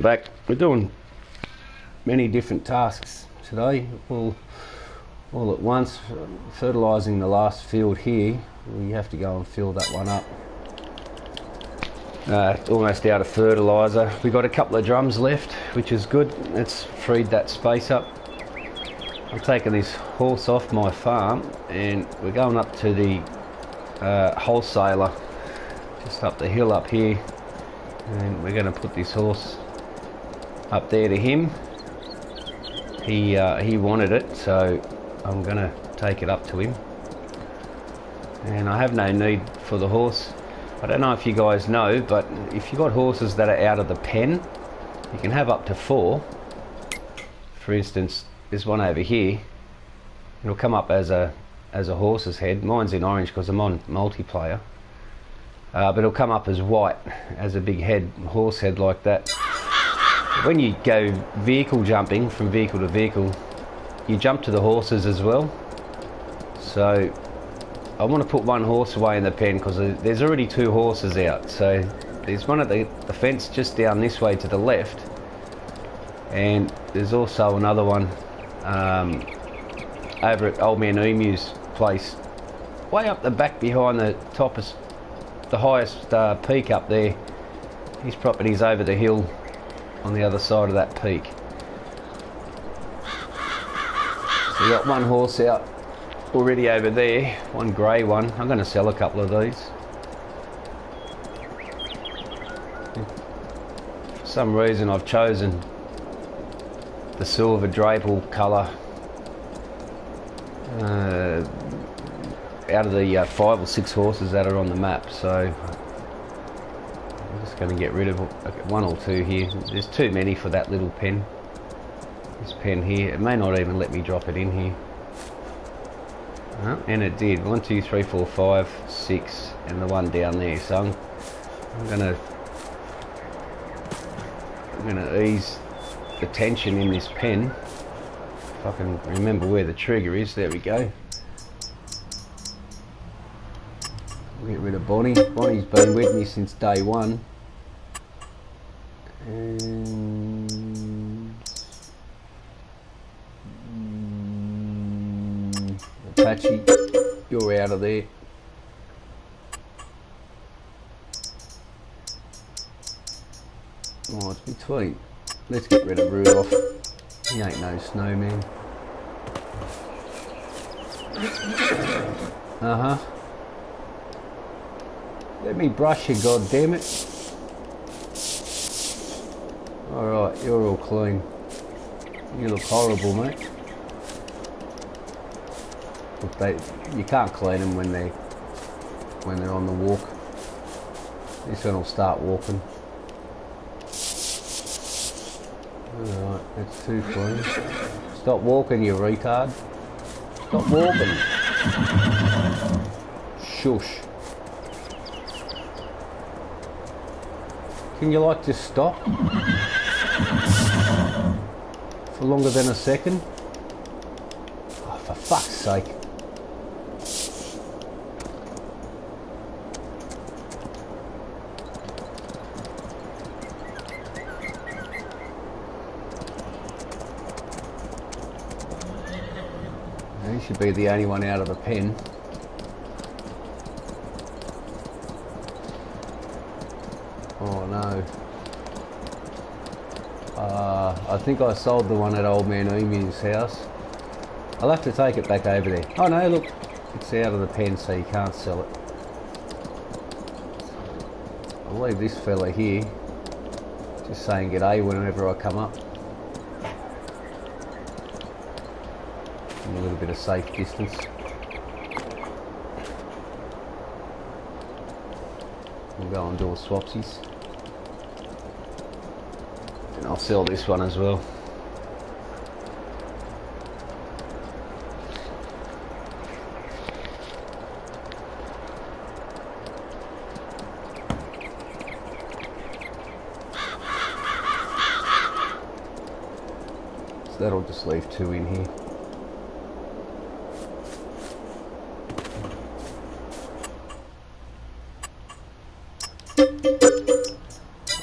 Back, we're doing many different tasks today, all at once. Fertilising the last field here, we have to go and fill that one up. Almost out of fertiliser. We got a couple of drums left, which is good. It's freed that space up. I'm taking this horse off my farm and we're going up to the wholesaler just up the hill up here, and we're going to put this horse up there to him. He wanted it, so I'm going to take it up to him. And I have no need for the horse. I don't know if you guys know, but if you've got horses that are out of the pen, you can have up to 4. For instance, there's one over here. It'll come up as a horse's head. Mine's in orange because I'm on multiplayer. But it'll come up as white, as a big head, horse head like that. When you go vehicle jumping from vehicle to vehicle, you jump to the horses as well. So I want to put one horse away in the pen because there's already 2 horses out. So there's one at the fence just down this way to the left, and there's also another one over at Old Man Emu's place, way up the back behind the highest peak up there. His property's over the hill on the other side of that peak. So we got one horse out already over there, one grey one. I'm going to sell a couple of these. For some reason I've chosen the silver drapeau colour out of the 5 or 6 horses that are on the map, so I'm just going to get rid of 1 or 2 here. There's too many for that little pen. This pen here, it may not even let me drop it in here. And it did. 1, 2, 3, 4, 5, 6, and the one down there. So I'm gonna ease the tension in this pen. If I can remember where the trigger is. There we go. Get rid of Bonnie. Bonnie's been with me since day 1. And Apache, you're out of there. Oh, it's between. Let's get rid of Rudolph. He ain't no snowman. Let me brush you, goddammit. Alright, you're all clean. You look horrible, mate. Look, you can't clean them when they're on the walk. This one will start walking. Alright, that's too clean. Stop walking, you retard. Stop walking. Shush. Can you just stop? For longer than a second? Oh, for fuck's sake. He should be the only one out of the pen. Oh no. I think I sold the one at Old Man Emu's house. I'll have to take it back over there. Oh no, look, it's out of the pen, so you can't sell it. I'll leave this fella here, just saying g'day whenever I come up. And a little bit of safe distance. We'll go and do a swapsies. And I'll sell this one as well. So that'll just leave 2 in here.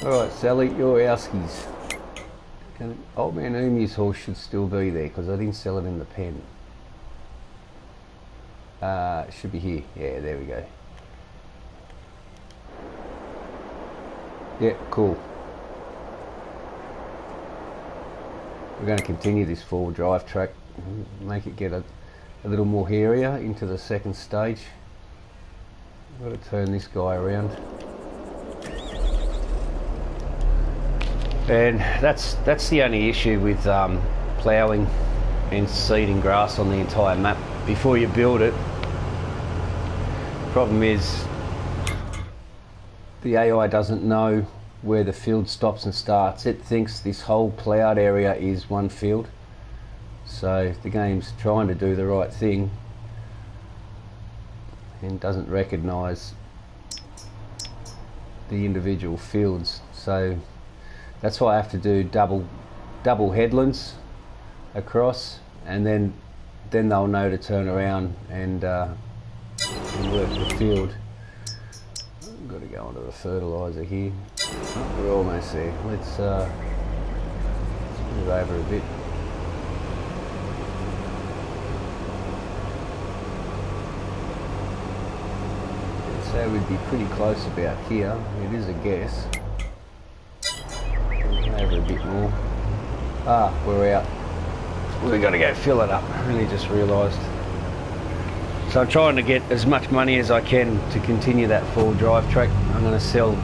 Alright, Sally, your Owskies. Old Man Umu's horse should still be there because I didn't sell it in the pen. It should be here. Yeah, there we go. Yeah, cool. We're going to continue this four-wheel drive track, make it get a little more hairier into the second stage. I've got to turn this guy around. And that's the only issue with ploughing and seeding grass on the entire map before you build it. The problem is the AI doesn't know where the field stops and starts. It thinks this whole ploughed area is one field, so the game's trying to do the right thing and doesn't recognise the individual fields. So that's why I have to do double headlands across, and then they'll know to turn around and work the field. I've got to go onto the fertiliser here. Oh, we're almost there. Let's move over a bit. So we'd be pretty close about here. It is a guess. Over a bit more. Ah, we're out. We've got to go fill it up. I only just realised. So I'm trying to get as much money as I can to continue that four-wheel drive track. I'm going to sell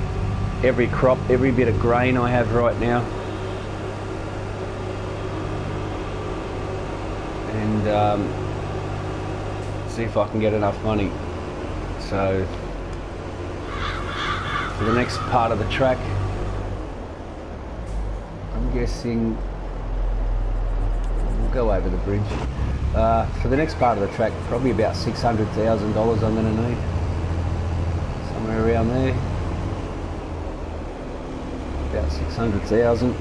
every crop, every bit of grain I have right now, and see if I can get enough money. So for the next part of the track, I'm guessing we'll go over the bridge. For the next part of the track, probably about $600,000 I'm going to need, somewhere around there. About 600,000.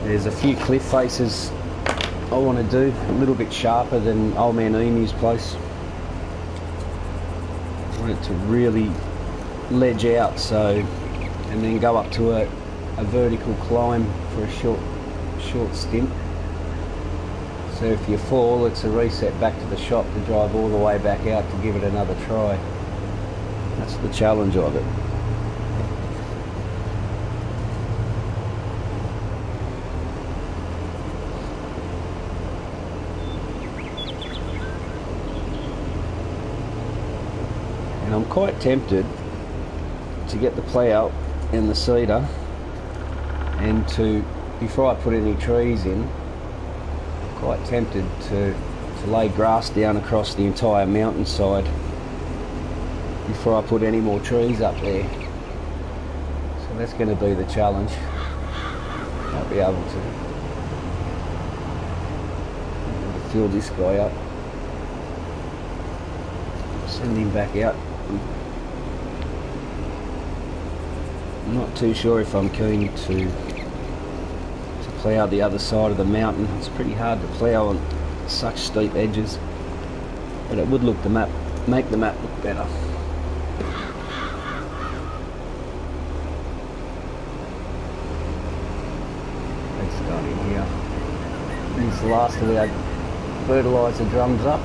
There's a few cliff faces I want to do a little bit sharper than Old Man Umu's place. I want it to really ledge out, so, and then go up to a vertical climb for a short stint. So if you fall, it's a reset back to the shop to drive all the way back out to give it another try. That's the challenge of it. And I'm quite tempted to get the plough and the seeder, and to, before I put any trees in, quite tempted to lay grass down across the entire mountainside before I put any more trees up there. So that's going to be the challenge. I'll be able to fill this guy up, send him back out. I'm not too sure if I'm keen to plough the other side of the mountain. It's pretty hard to plough on such steep edges, but it would look make the map look better. Let's start in here. This is the last of our fertiliser drums up.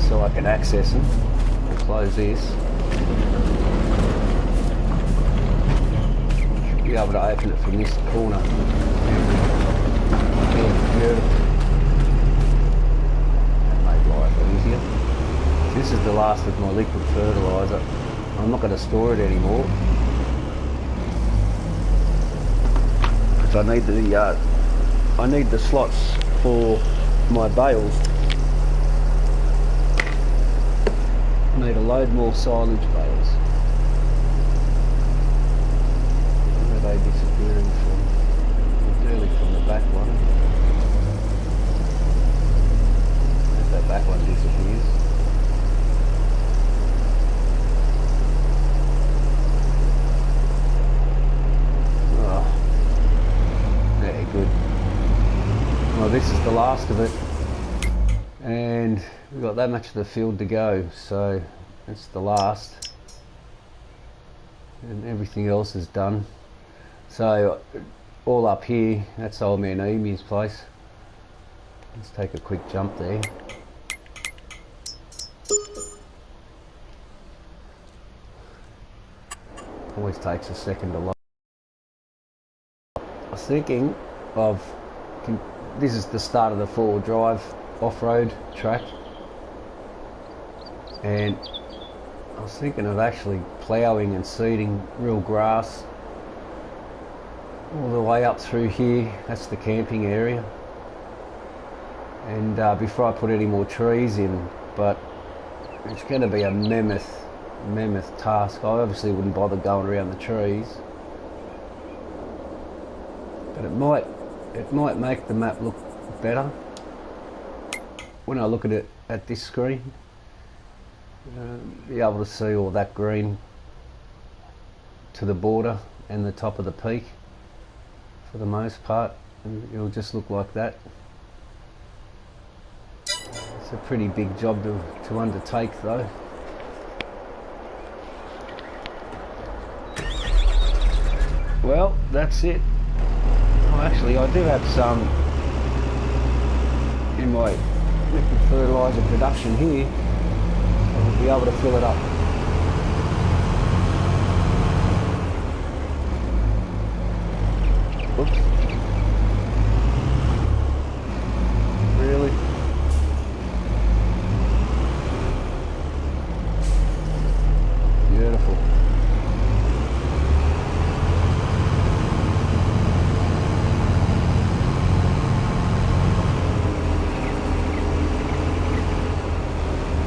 So I can access them. I'll close this. Should be able to open it from this corner. Yeah, beautiful. That made life easier. This is the last of my liquid fertiliser. I'm not going to store it anymore. I need the slots for my bales. I need a load more silage bales. Where are they disappearing from? Nearly from the back one. If that back one disappears. Oh, very good. Well, this is the last of it, and we've got that much of the field to go, so that's the last, and everything else is done. So all up here, that's old man Emu's place. Let's take a quick jump there. Always takes a second to load. I was thinking of, this is the start of the 4-wheel drive off-road track, and I was thinking of actually ploughing and seeding real grass all the way up through here. That's the camping area, and before I put any more trees in, but it's going to be a mammoth task. I obviously wouldn't bother going around the trees, but it might make the map look better when I look at it at this screen. Be able to see all that green to the border and the top of the peak for the most part, and it'll just look like that. It's a pretty big job to undertake though. Well, that's it. Oh, actually, I do have some in my liquid fertiliser production here. I'll be able to fill it up. Oops. Really? Beautiful.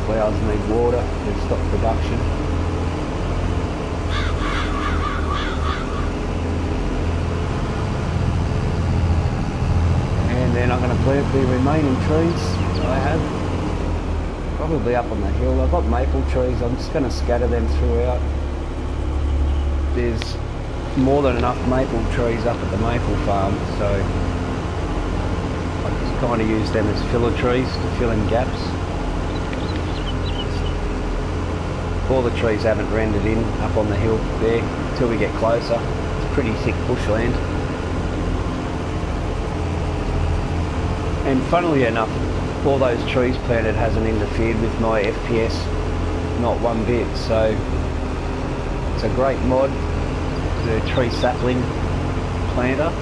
Flowers need water, they stop production. And then I'm going to plant the remaining trees I have, probably up on the hill. I've got maple trees, I'm just going to scatter them throughout. There's more than enough maple trees up at the maple farm, so I just kind of use them as filler trees to fill in gaps. All the trees haven't rendered in up on the hill there until we get closer. It's pretty thick bushland. And funnily enough, all those trees planted hasn't interfered with my FPS, not one bit. So it's a great mod, the tree sapling planter.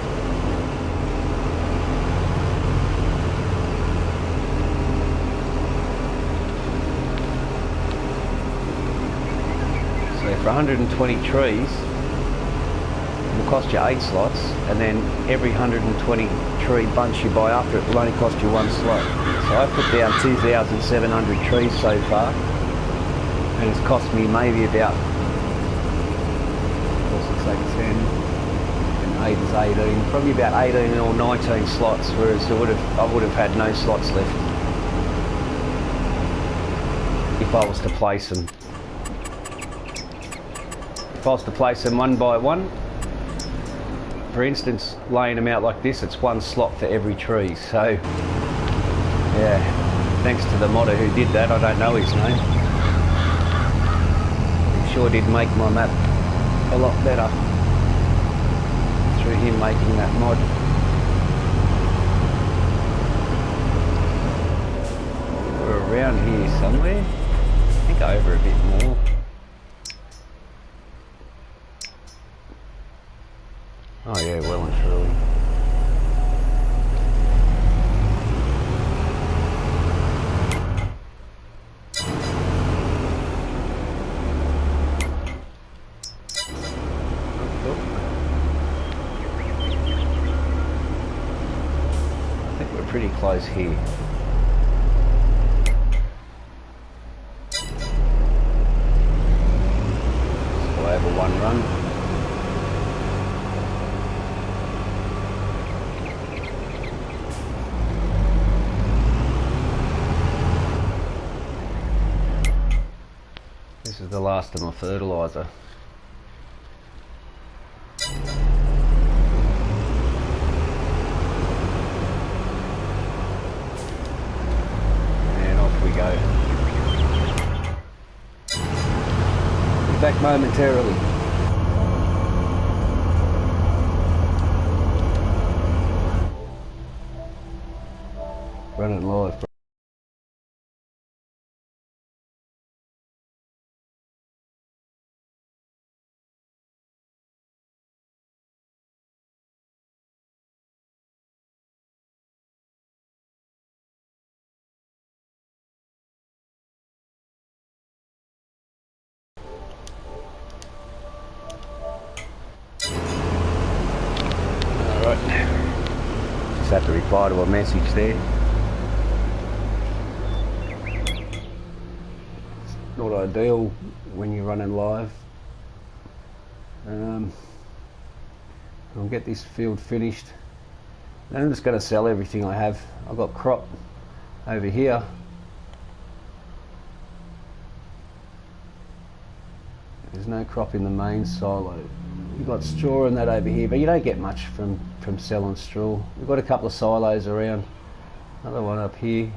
For 120 trees, it will cost you 8 slots, and then every 120 tree bunch you buy after it will only cost you 1 slot. So I put down 2,700 trees so far, and it's cost me maybe about, what's it say, 10, and 8 is 18, probably about 18 or 19 slots, whereas I would have had no slots left if I was to place them. If I was to place them one by one, for instance, laying them out like this, it's 1 slot for every tree. So, yeah, thanks to the modder who did that. I don't know his name. He sure did make my map a lot better through him making that mod. We're around here somewhere. I think over a bit more. Oh yeah, well and truly. pretty close here. So over one run. This is the last of my fertiliser. And off we go. Be back momentarily. Running live. Just have to reply to a message there. It's not ideal when you're running live. I'll get this field finished. Then I'm just going to sell everything I have. I've got crop over here. There's no crop in the main silo. We've got straw and that over here, but you don't get much from selling straw. We've got a couple of silos around. Another one up here.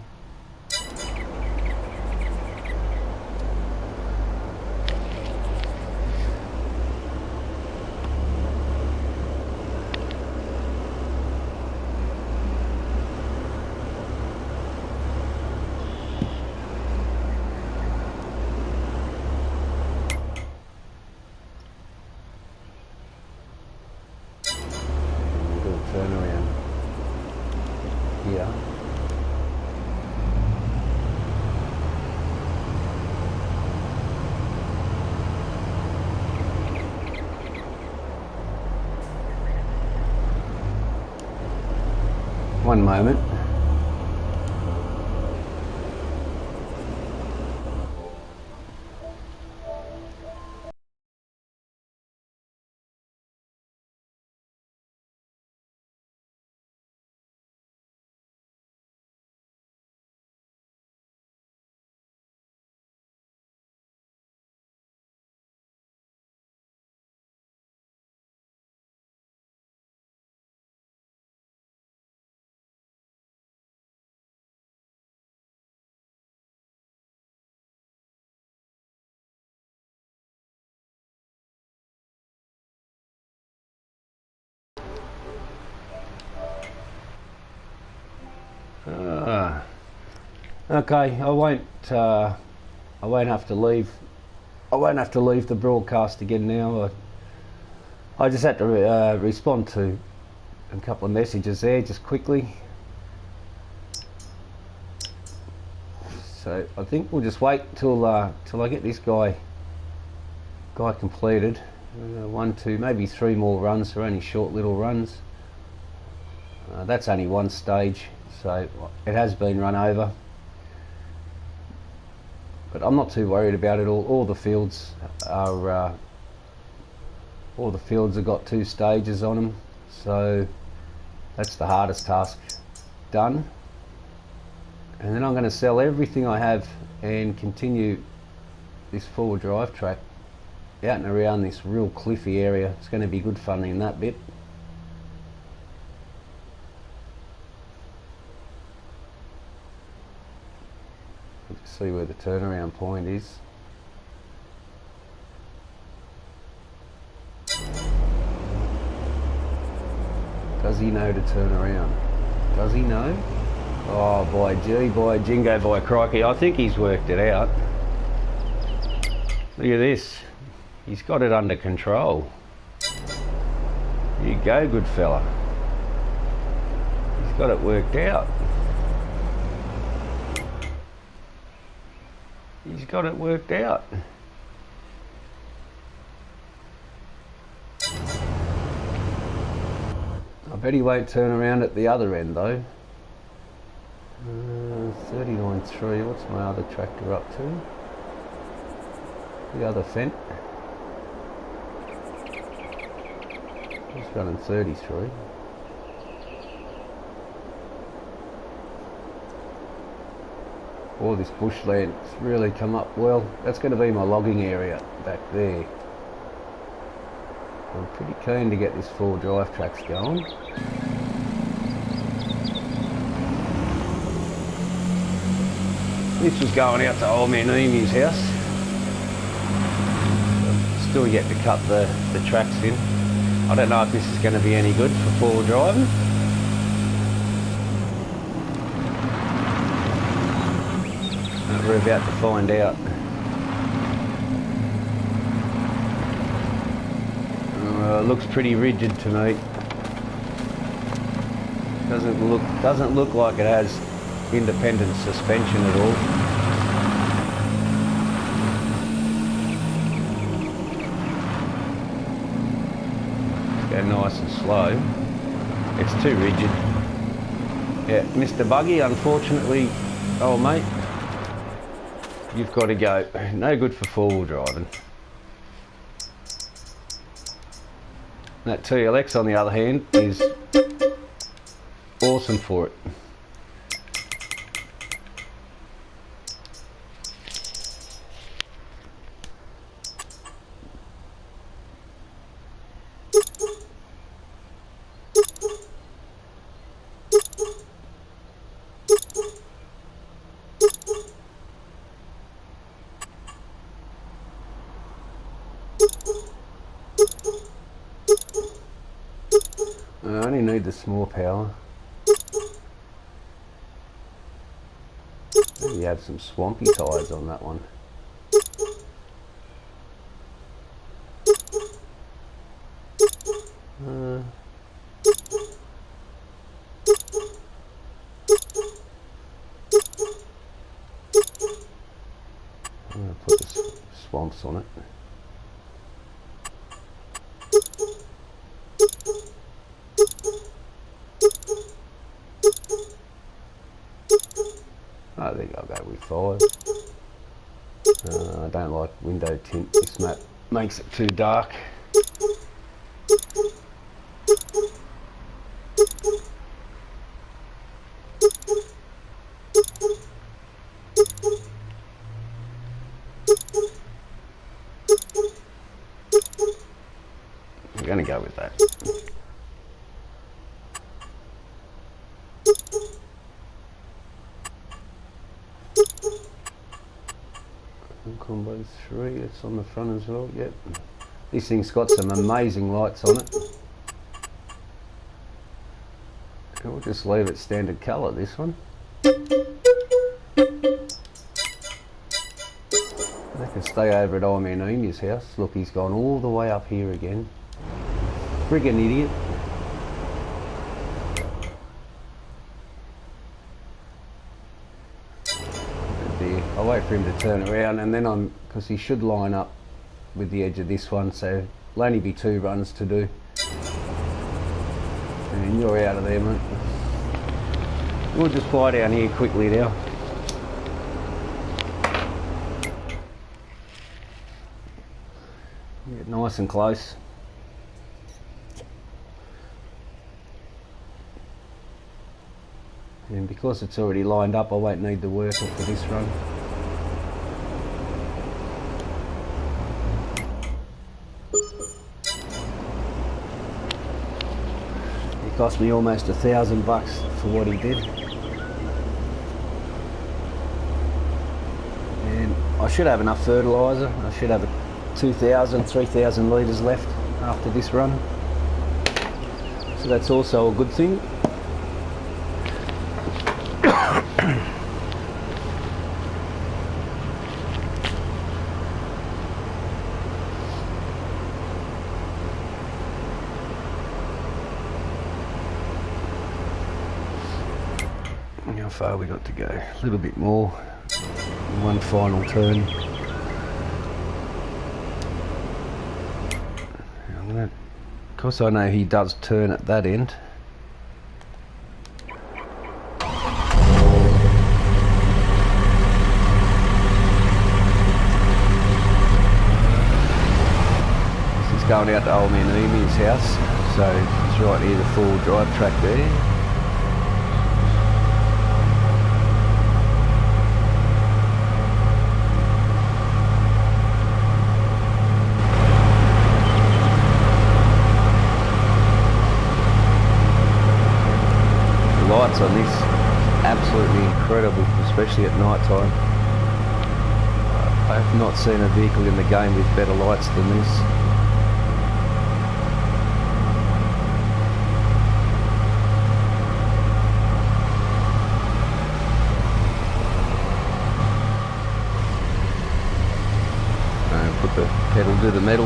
Turn around here. One moment. Okay, I won't have to leave. I won't have to leave the broadcast again now. I just had to respond to a couple of messages there, just quickly. So I think we'll just wait till I get this guy completed. 1, 2, maybe 3 more runs. They're only short little runs. That's only one stage, so it has been run over. But I'm not too worried about it. All the fields have got 2 stages on them, so that's the hardest task done. And then I'm going to sell everything I have and continue this 4-wheel drive track out and around this real cliffy area. It's going to be good fun in that bit. Let's see where the turnaround point is. Does he know to turn around? Does he know? Oh, by gee, by jingo, by crikey, I think he's worked it out. Look at this. He's got it under control. You go, good fella. He's got it worked out. He's got it worked out. I bet he won't turn around at the other end though. 39.3, what's my other tractor up to? The other Fent. It's running 33. All this bushland's really come up well. That's going to be my logging area back there. I'm pretty keen to get this 4 drive tracks going. This was going out to old man Emu's house. Still yet to cut the tracks in. I don't know if this is going to be any good for 4 driving. We're about to find out. It looks pretty rigid to me. Doesn't look like it has independent suspension at all. Let's go nice and slow. It's too rigid. Yeah, Mr. Buggy, unfortunately, old mate, you've got to go. No good for 4-wheel driving. That TLX, on the other hand, is awesome for it. I only need the small power. Maybe have some swampy tyres on that one. I'm going to put the swamps on it. I think I'll go with 5. I don't like window tint. This map makes it too dark. I'm going to go with that. Combo 3, it's on the front as well. Yep, this thing's got some amazing lights on it. We'll just leave it standard colour, this one. They can stay over at old man Emu's house. Look, he's gone all the way up here again. Friggin' idiot. I'll wait for him to turn around, and then because he should line up with the edge of this one, so it'll only be 2 runs to do. And you're out of there, mate. We'll just fly down here quickly now. Get nice and close. And because it's already lined up, I won't need the worker for this run. It cost me almost $1,000 for what he did. And I should have enough fertiliser. I should have 2,000, 3,000 litres left after this run. So that's also a good thing. How far we got to go? A little bit more. One final turn. I'm gonna, of course I know he does turn at that end. going out to old man Emi's house, so it's right near the four-wheel drive track there. The lights on this absolutely incredible, especially at night time. I have not seen a vehicle in the game with better lights than this. Put the pedal to the metal.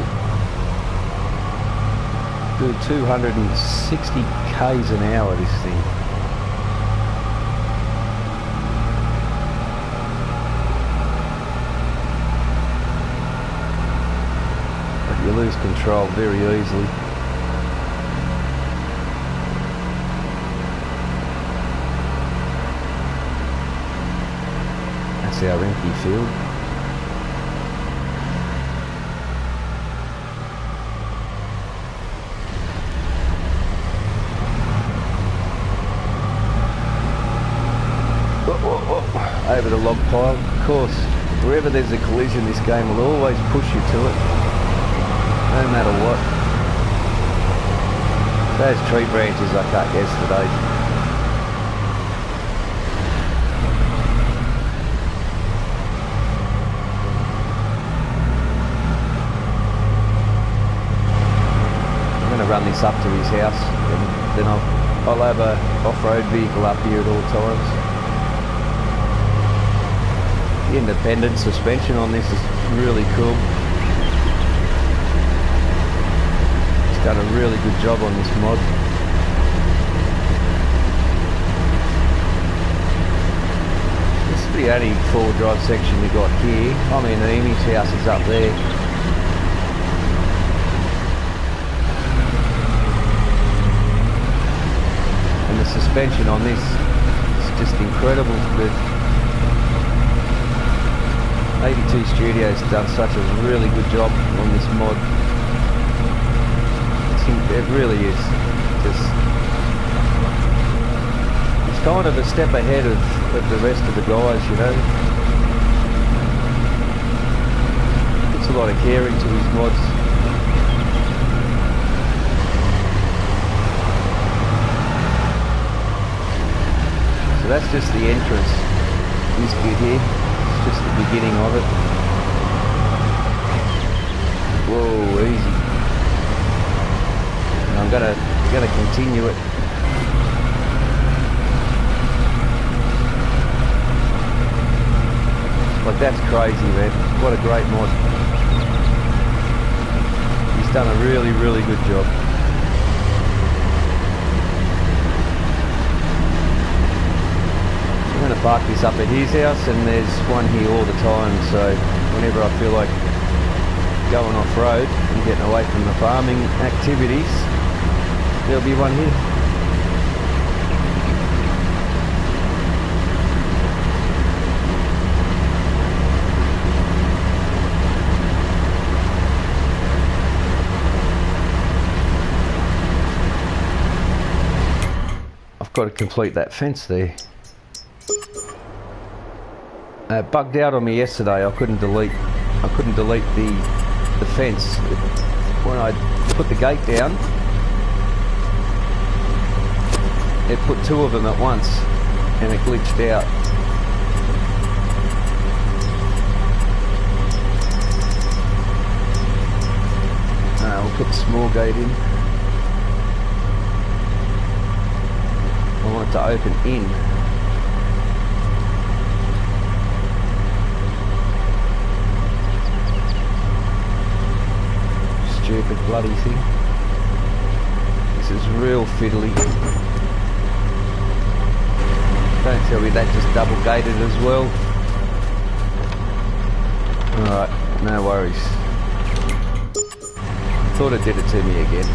Do 260 k's an hour this thing. You lose control very easily. That's our empty field. Over the log pile. Of course, wherever there's a collision, this game will always push you to it. No matter what. Those tree branches I cut yesterday. I'm going to run this up to his house, and then I'll have a off-road vehicle up here at all times. The independent suspension on this is really cool. Done a really good job on this mod. This is the only four-wheel drive section we got here. I mean, Emi's house is up there. And the suspension on this is just incredible. The 82 Studios done such a really good job on this mod. It really is. It's kind of a step ahead of the rest of the guys, you know. Puts a lot of care into his mods. So that's just the entrance. This bit here, it's just the beginning of it. Whoa, easy. I'm gonna continue it. Like, that's crazy, man. What a great mod. He's done a really, really good job. I'm gonna park this up at his house, and there's one here all the time, so whenever I feel like going off-road and getting away from the farming activities, there'll be one here. I've got to complete that fence there. It bugged out on me yesterday. I couldn't delete the fence. When I put the gate down, it put two of them at once, and it glitched out. We'll put the small gate in. I want it to open in. Stupid bloody thing. This is real fiddly. Don't tell me that just double gated as well. Alright, no worries. Thought it did it to me again.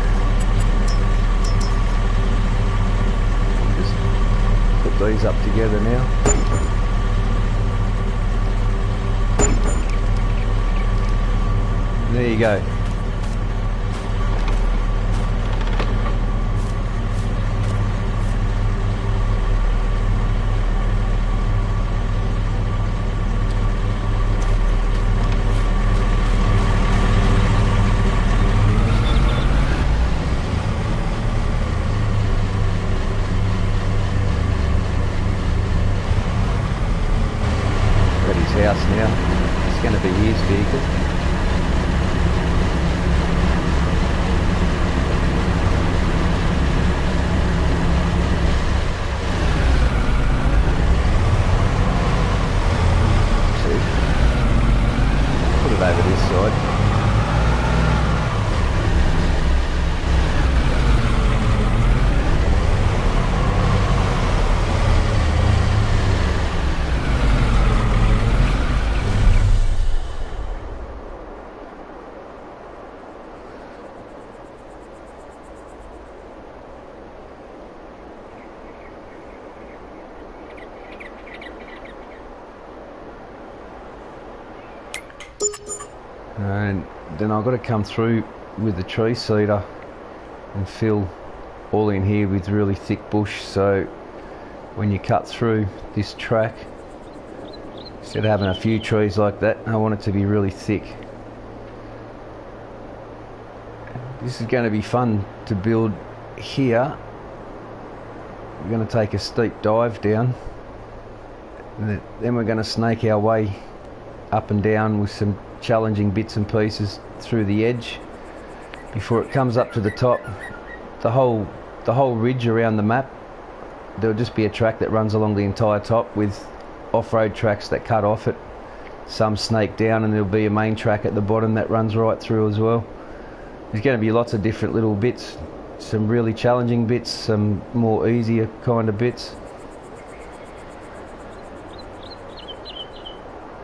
Just put these up together now. There you go. going to be his vehicle. Put it over this side. And then I've got to come through with the tree seeder and fill all in here with really thick bush, so when you cut through this track, instead of having a few trees like that, I want it to be really thick. This is going to be fun to build here. We're going to take a steep dive down, and then we're going to snake our way up and down with some challenging bits and pieces through the edge before it comes up to the top. The whole ridge around the map, there'll just be a track that runs along the entire top with off-road tracks that cut off it, some snake down, and there'll be a main track at the bottom that runs right through as well. There's going to be lots of different little bits, some really challenging bits, some more easier kind of bits.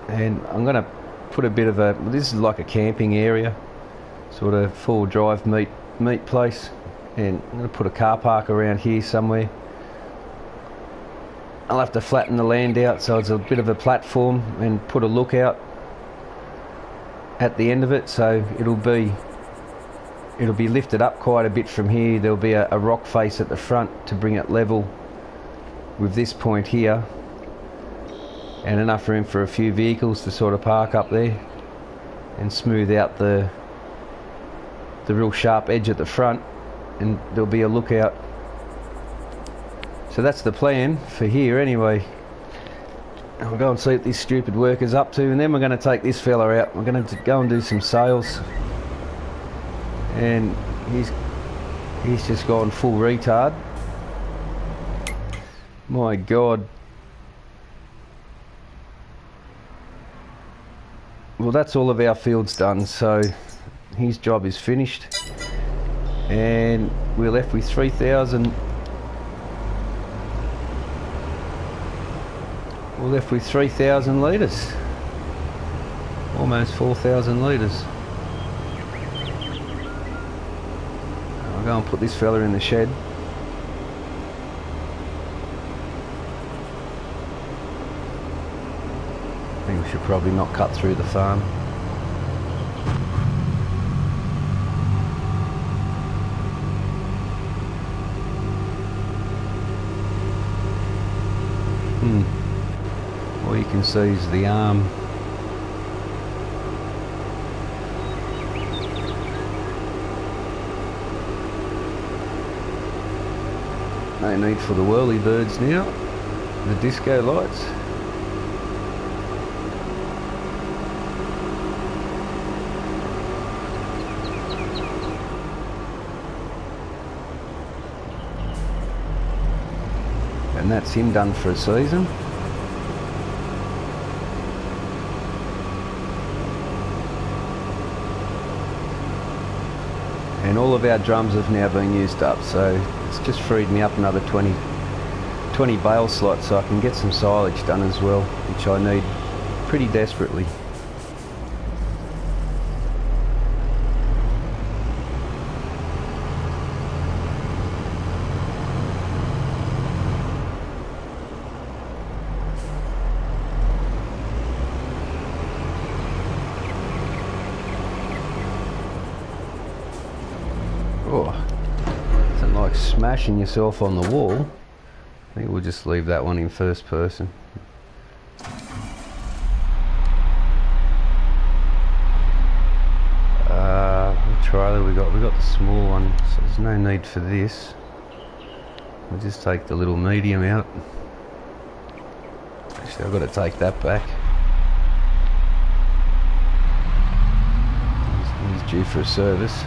And I'm going to put a bit of a, this is like a camping area, sort of full drive meat place, and I'm going to put a car park around here somewhere. I'll have to flatten the land out so it's a bit of a platform and put a lookout at the end of it, so it'll be lifted up quite a bit from here. There'll be a rock face at the front to bring it level with this point here, and enough room for a few vehicles to sort of park up there and smooth out the real sharp edge at the front, and there'll be a lookout. So that's the plan for here anyway. I'll go and see what this stupid worker's up to, and then we're going to take this fella out. We're going to go and do some sales, and he's just gone full retard. My God. Well, that's all of our fields done, so his job is finished, and we're left with 3,000. We're left with 3,000 litres, almost 4,000 litres. I'll go and put this fella in the shed. I think we should probably not cut through the farm. All you can see is the arm. No need for the whirly birds now, the disco lights. And that's him done for a season. And all of our drums have now been used up, so it's just freed me up another 20 bale slots, so I can get some silage done as well, which I need pretty desperately. Oh, nothing like smashing yourself on the wall. I think we'll just leave that one in first person. What trailer we got? We got the small one, so there's no need for this. We'll just take the little medium out. Actually, I've got to take that back. due for a service.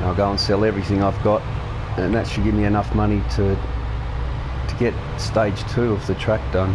I'll go and sell everything I've got, and that should give me enough money to get stage 2 of the track done.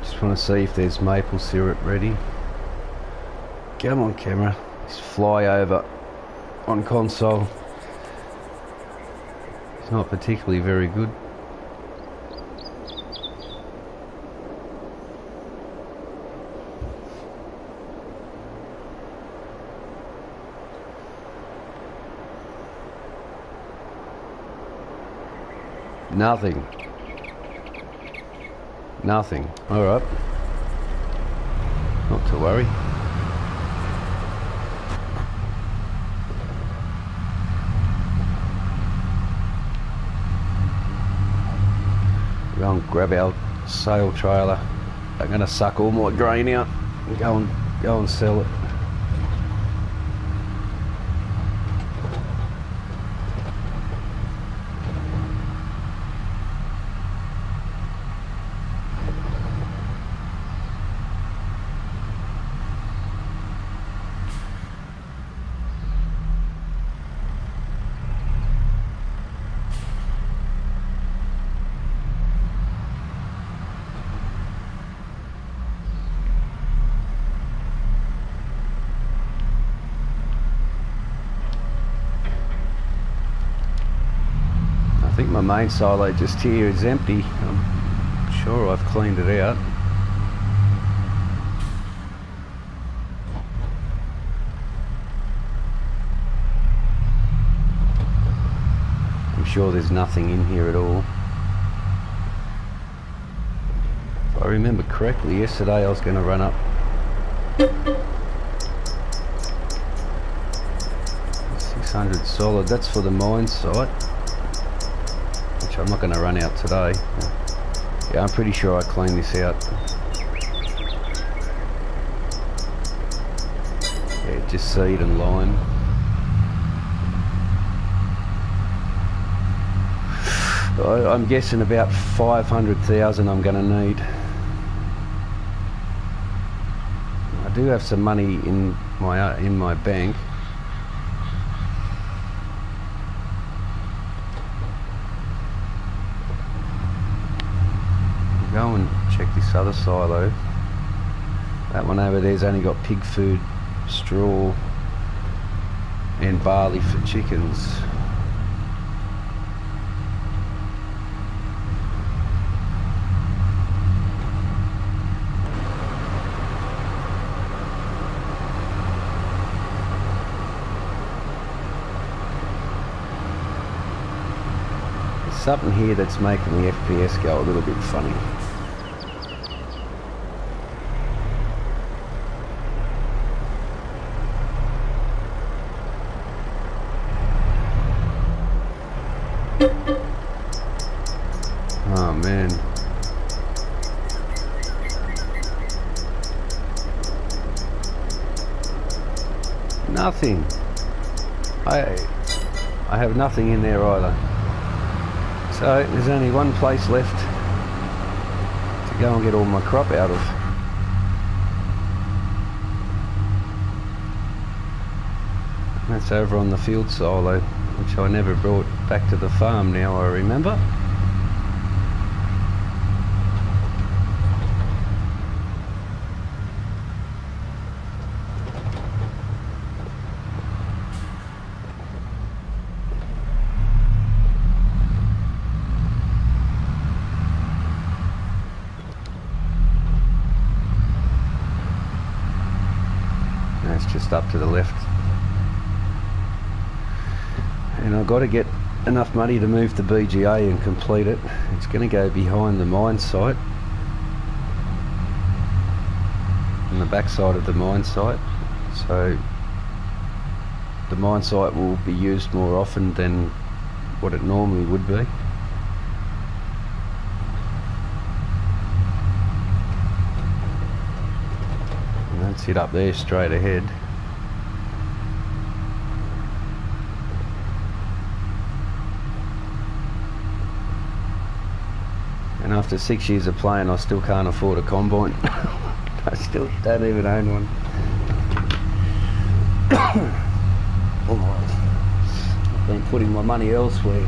Just want to see if there's maple syrup ready. Come on, camera. This flyover on console. It's not particularly very good. Nothing. Nothing. Alright. Not to worry. Go and grab our sail trailer. I'm going to suck all my grain out and go and sell it. I think my main silo just here is empty. I'm sure I've cleaned it out. I'm sure there's nothing in here at all. If I remember correctly, yesterday I was going to run up 600 solid. That's for the mine site, which I'm not going to run out today. Yeah, I'm pretty sure I cleaned this out. Yeah, just seed and lime. I'm guessing about 500,000 I'm going to need. I do have some money in my bank. Go and check this other silo. That one over there's only got pig food, straw and barley for chickens. There's something here that's making the FPS go a little bit funny. Oh man. Nothing. I have nothing in there either. So there's only one place left to go and get all my crop out of. That's over on the field silo, which I never brought back to the farm now I remember. That's just up to the left. And I've got to get enough money to move the BGA and complete it. It's going to go behind the mine site, on the back side of the mine site, so the mine site will be used more often than what it normally would be. And that's it up there straight ahead. And after 6 years of playing, I still can't afford a combine. I still don't even own one. I've been putting my money elsewhere.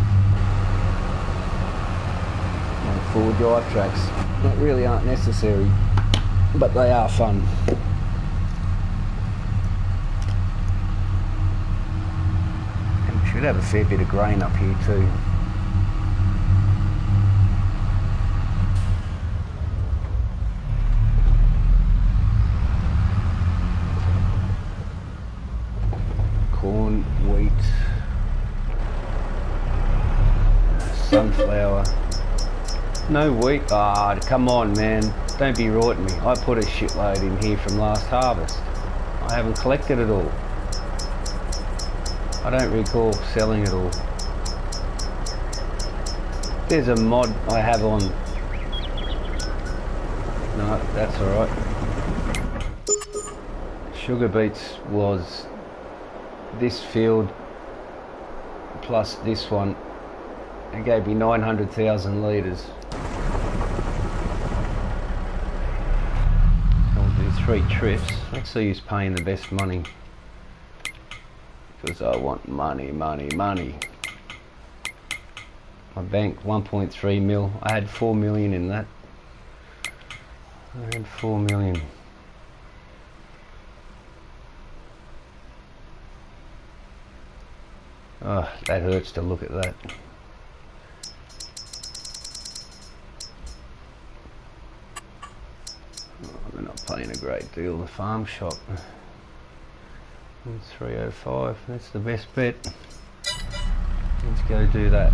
Like 4-drive tracks that really aren't necessary, but they are fun. And we should have a fair bit of grain up here too. Corn, wheat, sunflower. No wheat. Ah, come on, man. Don't be rorting me. I put a shitload in here from last harvest. I haven't collected it all. I don't recall selling it all. There's a mod I have on. No, that's alright. Sugar beets was this field plus this one. It gave me 900,000 litres. I'll do 3 trips. Let's see who's paying the best money, because I want money, money, money. My bank 1.3 mil. I had 4 million in that. I had 4 million. Oh, that hurts to look at that. Oh, they're not paying a great deal. The farm shop. It's 305. That's the best bet. Let's go do that.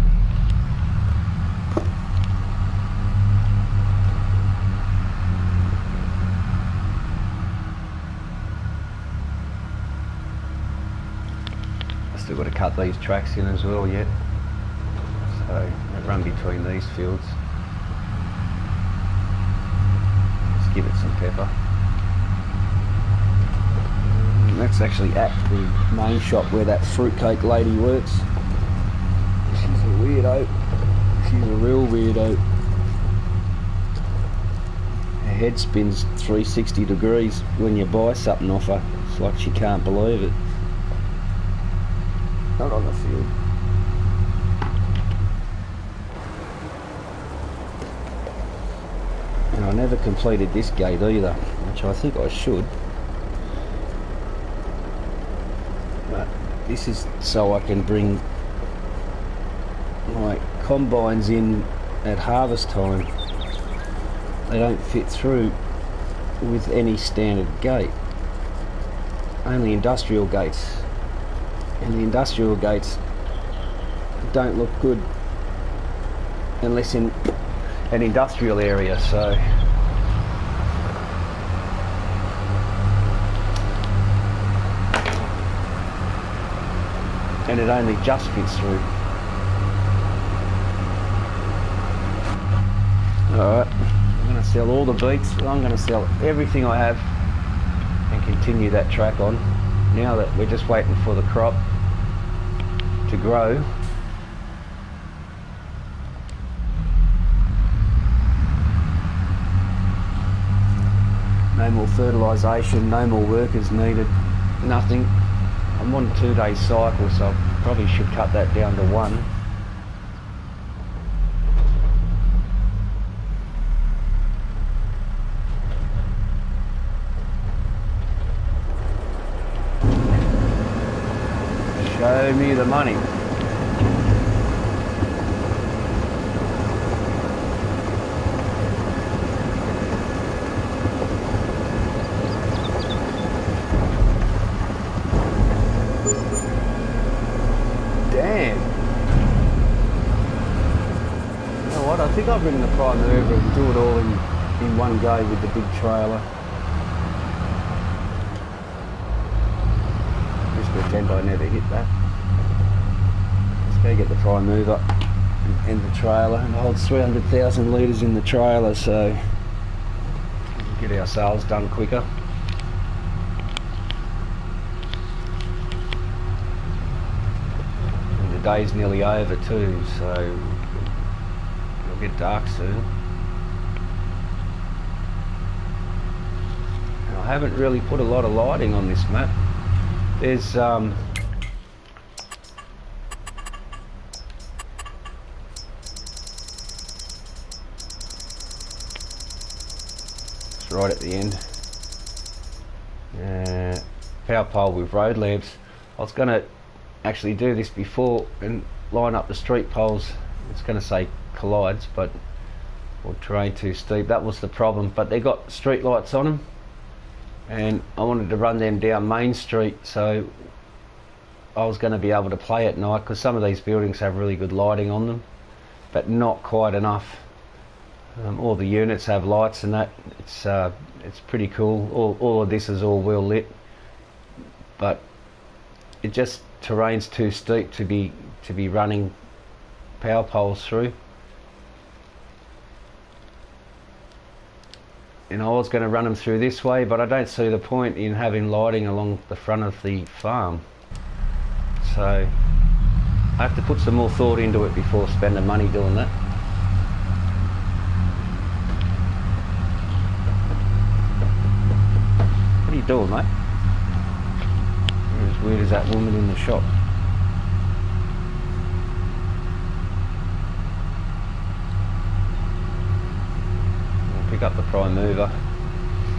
Still got to cut these tracks in as well yet, so I run between these fields. Just give it some pepper. And that's actually at the main shop where that fruitcake lady works. She's a weirdo. She's a real weirdo. Her head spins 360 degrees when you buy something off her. It's like she can't believe it. Not on the field. And I never completed this gate either, which I think I should. But this is so I can bring my combines in at harvest time. They don't fit through with any standard gate. Only industrial gates. And the industrial gates don't look good unless in an industrial area, so and it only just fits through. Alright, I'm going to sell all the beets. I'm going to sell everything I have and continue that track on. now that we're just waiting for the crop to grow. No more fertilisation, no more workers needed, nothing. I'm on a 2-day cycle, so I probably should cut that down to 1. Show me the money. Damn. You know what? I think I'll bring the prime mover and do it all in one go with the big trailer. Just pretend I never hit that. Let's go get the prime mover and the trailer. It holds 300,000 litres in the trailer, so we'll get our sales done quicker. And the day's nearly over too, so it'll get dark soon. And I haven't really put a lot of lighting on this map. There's it's right at the end. Power pole with road lamps. I was going to actually do this before and line up the street poles. It's going to say collides, but or terrain too steep. That was the problem. But they got street lights on them, and I wanted to run them down Main Street, so I was going to be able to play at night, because some of these buildings have really good lighting on them, but not quite enough. All the units have lights and that. It's pretty cool. All of this is all well lit, but it just terrain's too steep to be running power poles through. And I was going to run them through this way, but I don't see the point in having lighting along the front of the farm. So I have to put some more thought into it before spending money doing that. What are you doing, mate? You're as weird as that woman in the shop. Pick up the prime mover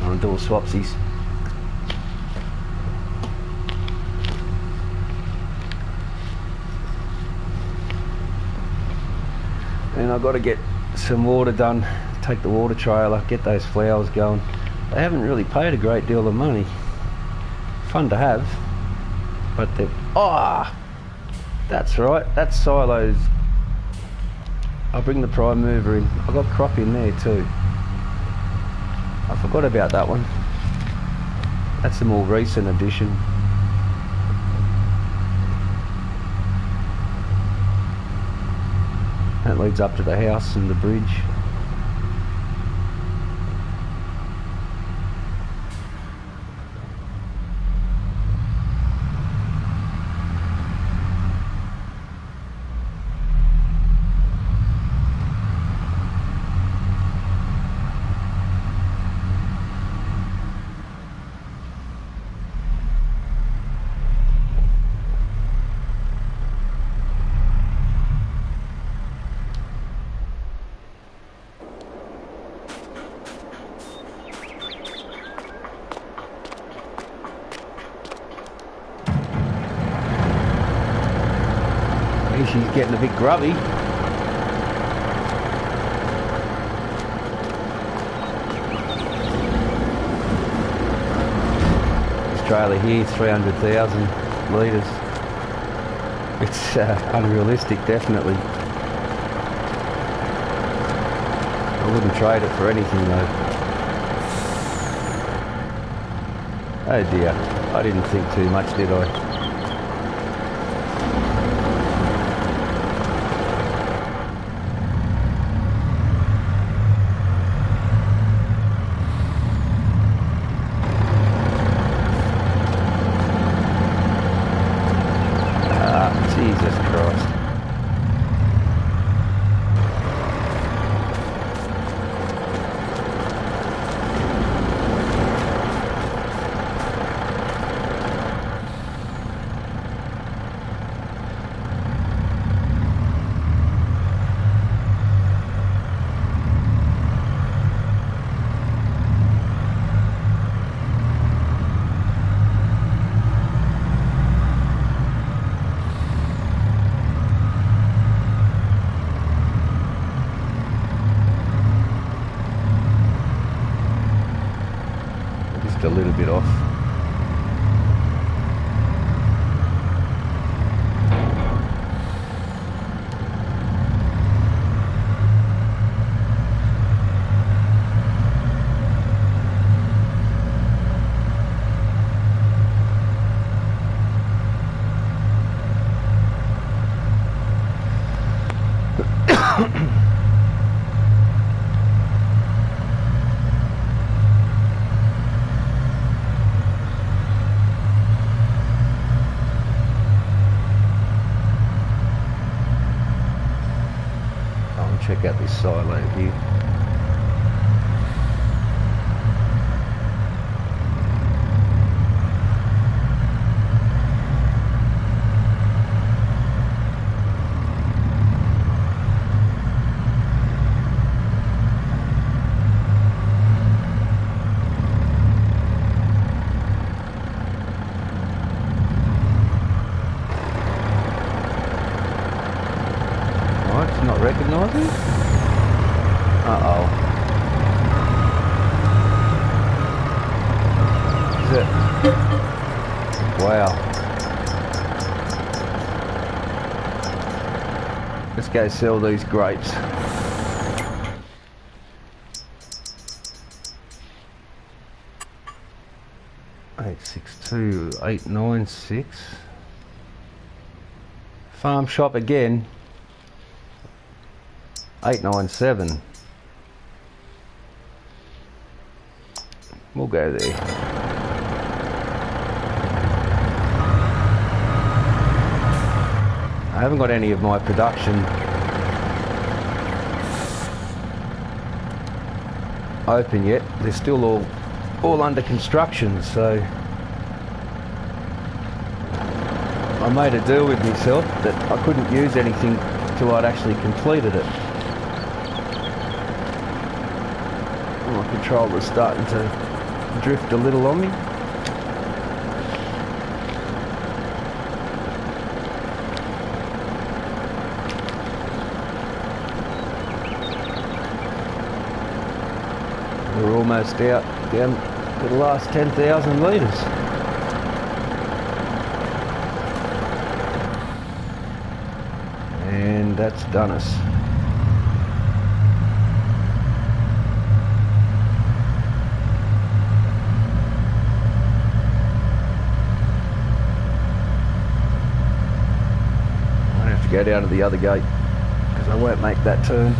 and do swapsies. And I've got to get some water done, take the water trailer, get those flowers going. They haven't really paid a great deal of money. Fun to have, but they're... Oh! That's right, that's silos. I'll bring the prime mover in. I've got crop in there too. I forgot about that one. That's a more recent addition. That leads up to the house and the bridge. She's getting a bit grubby. This trailer here, 300,000 litres. It's unrealistic, definitely. I wouldn't trade it for anything though. Oh dear, I didn't think too much, did I? bit off. Check out this silo here. It's not recognising. Uh-oh. Is it? Wow. Let's go sell these grapes. $862,896. Farm shop again. 897. We'll go there. I haven't got any of my production open yet. They're still all under construction, so I made a deal with myself that I couldn't use anything till I'd actually completed it. My controller's starting to drift a little on me. We're almost out down to the last 10,000 litres. And that's done us. Go down to the other gate because I won't make that turn.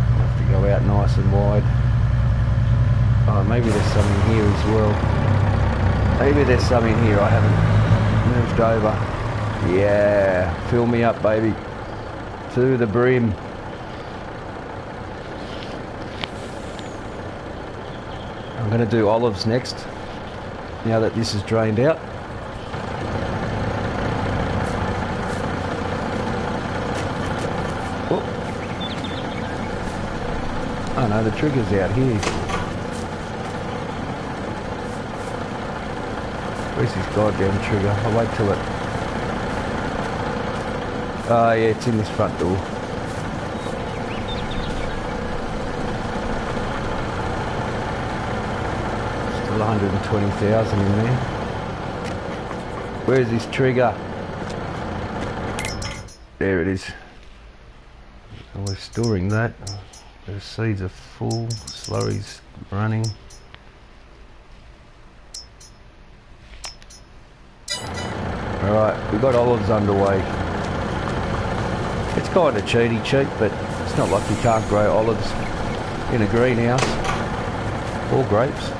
I'll have to go out nice and wide. Oh, maybe there's some in here as well. Maybe there's some in here I haven't moved over. Yeah, fill me up, baby, to the brim. I'm going to do olives next, now that this is drained out. Oh, oh no, the trigger's out here. Where's this goddamn trigger? I'll wait till it... Oh yeah, it's in this front door. Still 120,000 in there. Where's this trigger? There it is. So we're storing that. The seeds are full, slurry's running. Alright, we've got olives underway. It's kind of cheap, but it's not like you can't grow olives in a greenhouse or grapes.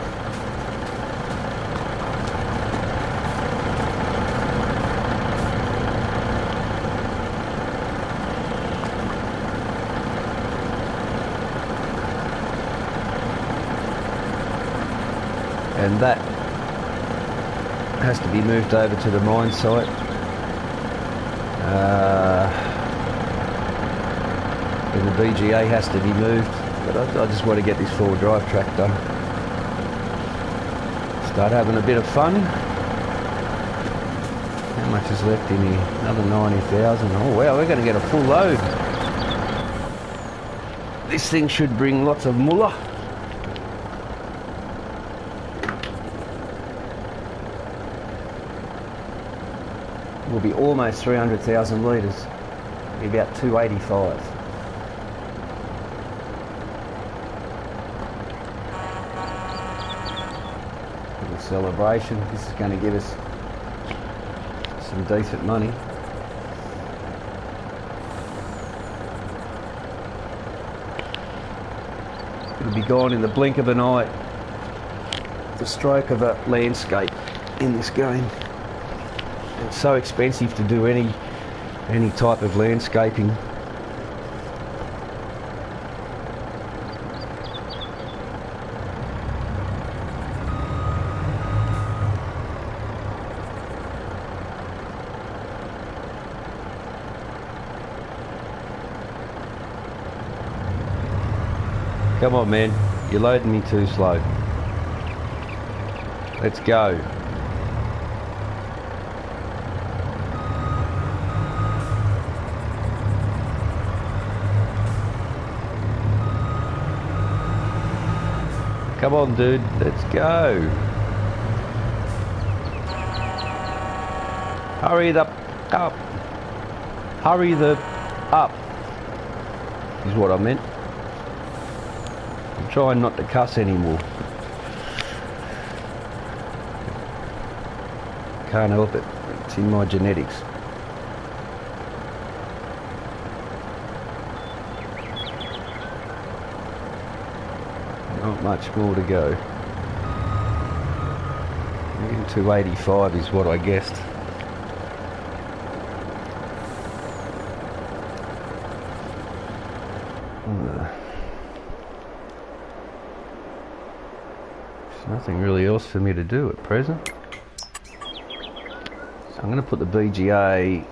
And that has to be moved over to the mine site. And the VGA has to be moved, but I just want to get this four-wheel drive track done. Start having a bit of fun. How much is left in here? Another 90,000. Oh wow, we're going to get a full load. This thing should bring lots of mullah. Will be almost 300,000 litres. Be about 285. Little celebration. This is going to give us some decent money. It'll be gone in the blink of an eye. The stroke of a landscape in this game. It's so expensive to do any type of landscaping. Come on, man, you're loading me too slow. Let's go. Come on, dude, let's go. Hurry the up. Hurry the up is what I meant. I'm trying not to cuss anymore. Can't help it. It's in my genetics. Not much more to go. 285 is what I guessed. There's nothing really else for me to do at present. So I'm going to put the BGA,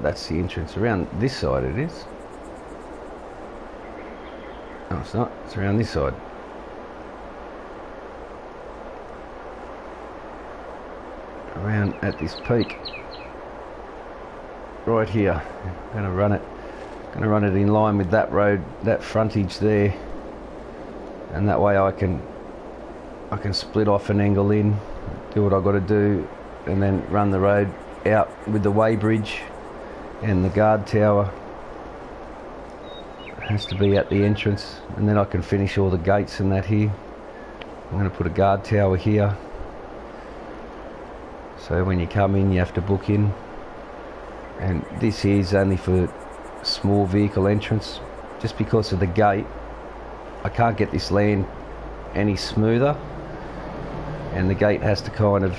that's the entrance, around this side it is. No, it's not. It's around this side. Around at this peak. Right here. I'm going to run it in line with that road, that frontage there. And that way I can split off an angle in, do what I've got to do, and then run the road out with the weighbridge and the guard tower. Has to be at the entrance, and then I can finish all the gates and that here. I'm going to put a guard tower here, so when you come in you have to book in, and this here is only for small vehicle entrance. Just because of the gate I can't get this land any smoother, and the gate has to kind of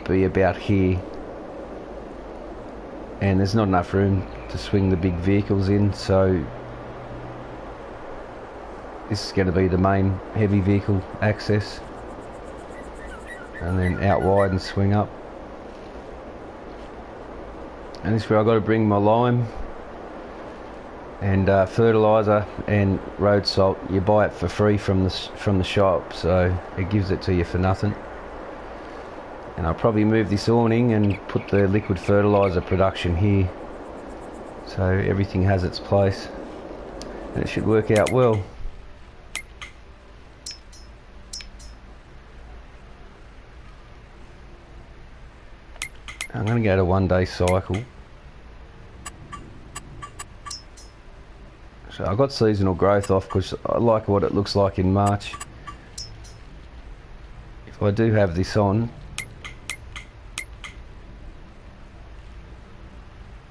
be about here, and there's not enough room to swing the big vehicles in, so this is going to be the main heavy vehicle access, and then out wide and swing up. And this is where I've got to bring my lime and fertiliser and road salt. You buy it for free from the shop, so it gives it to you for nothing. And I'll probably move this awning and put the liquid fertiliser production here, so everything has its place, and it should work out well. I'm going to go to 1 day cycle. So I got seasonal growth off because I like what it looks like in March. If I do have this on,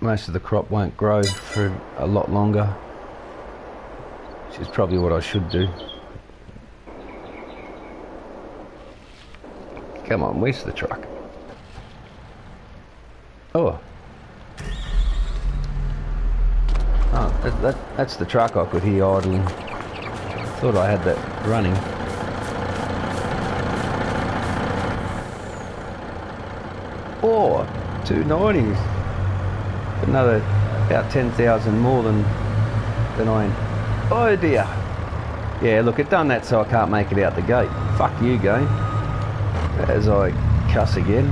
most of the crop won't grow for a lot longer, which is probably what I should do. Come on, where's the truck? Oh, that's the truck I could hear idling. Thought I had that running. Oh, 290s. Another about 10,000 more than I. Oh dear. Yeah, look, it done that so I can't make it out the gate. Fuck you, game. As I cuss again.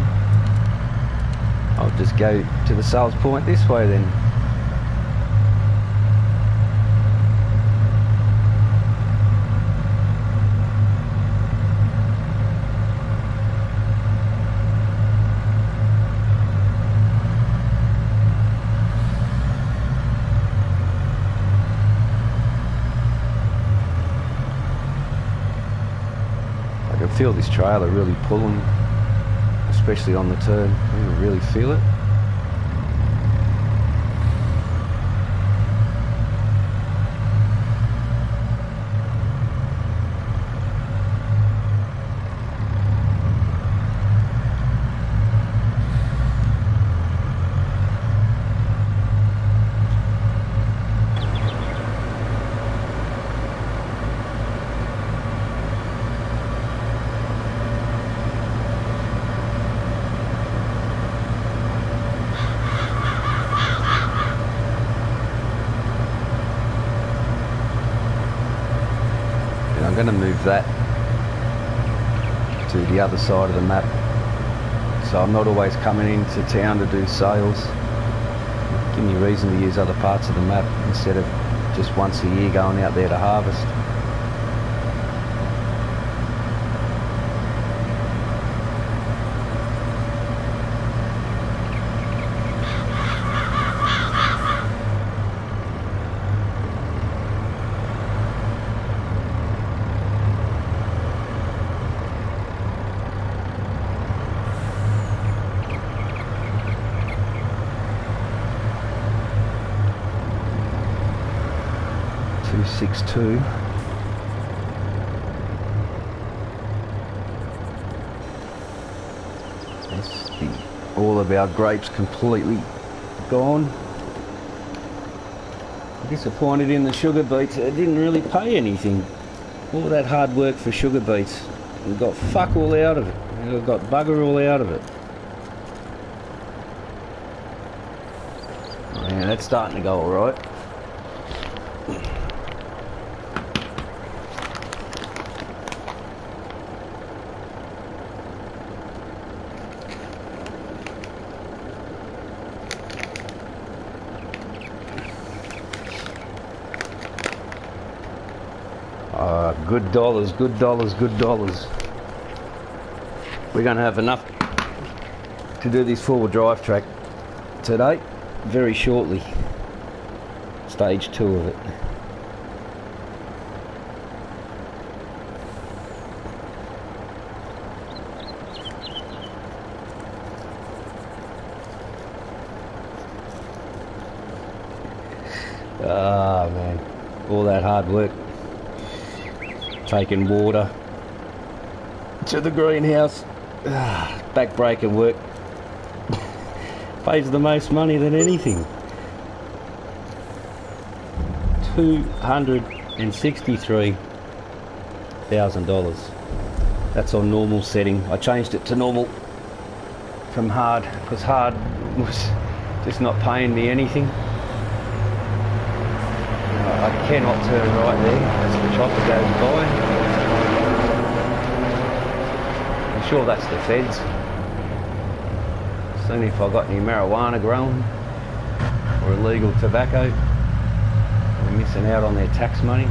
I'll just go to the sales point this way then. feel this trailer really pulling, especially on the turn. You can really feel it. I'm going to move that to the other side of the map, so I'm not always coming into town to do sales. Give me a reason to use other parts of the map instead of just once a year going out there to harvest. FS22. All of our grapes completely gone. Disappointed in the sugar beets. It didn't really pay anything. All that hard work for sugar beets. We got fuck all out of it. We got bugger all out of it. Yeah, that's starting to go alright. Good dollars, good dollars, good dollars. We're going to have enough to do this four-wheel drive track today, very shortly. Stage 2 of it. Ah, man, all that hard work. Taking water to the greenhouse, back-breaking work, pays the most money than anything. $263,000. That's on normal setting. I changed it to normal from hard because hard was just not paying me anything. I cannot turn right there as the chopper goes by. I'm sure that's the feds. Seeing if I've got any marijuana growing or illegal tobacco. We're missing out on their tax money.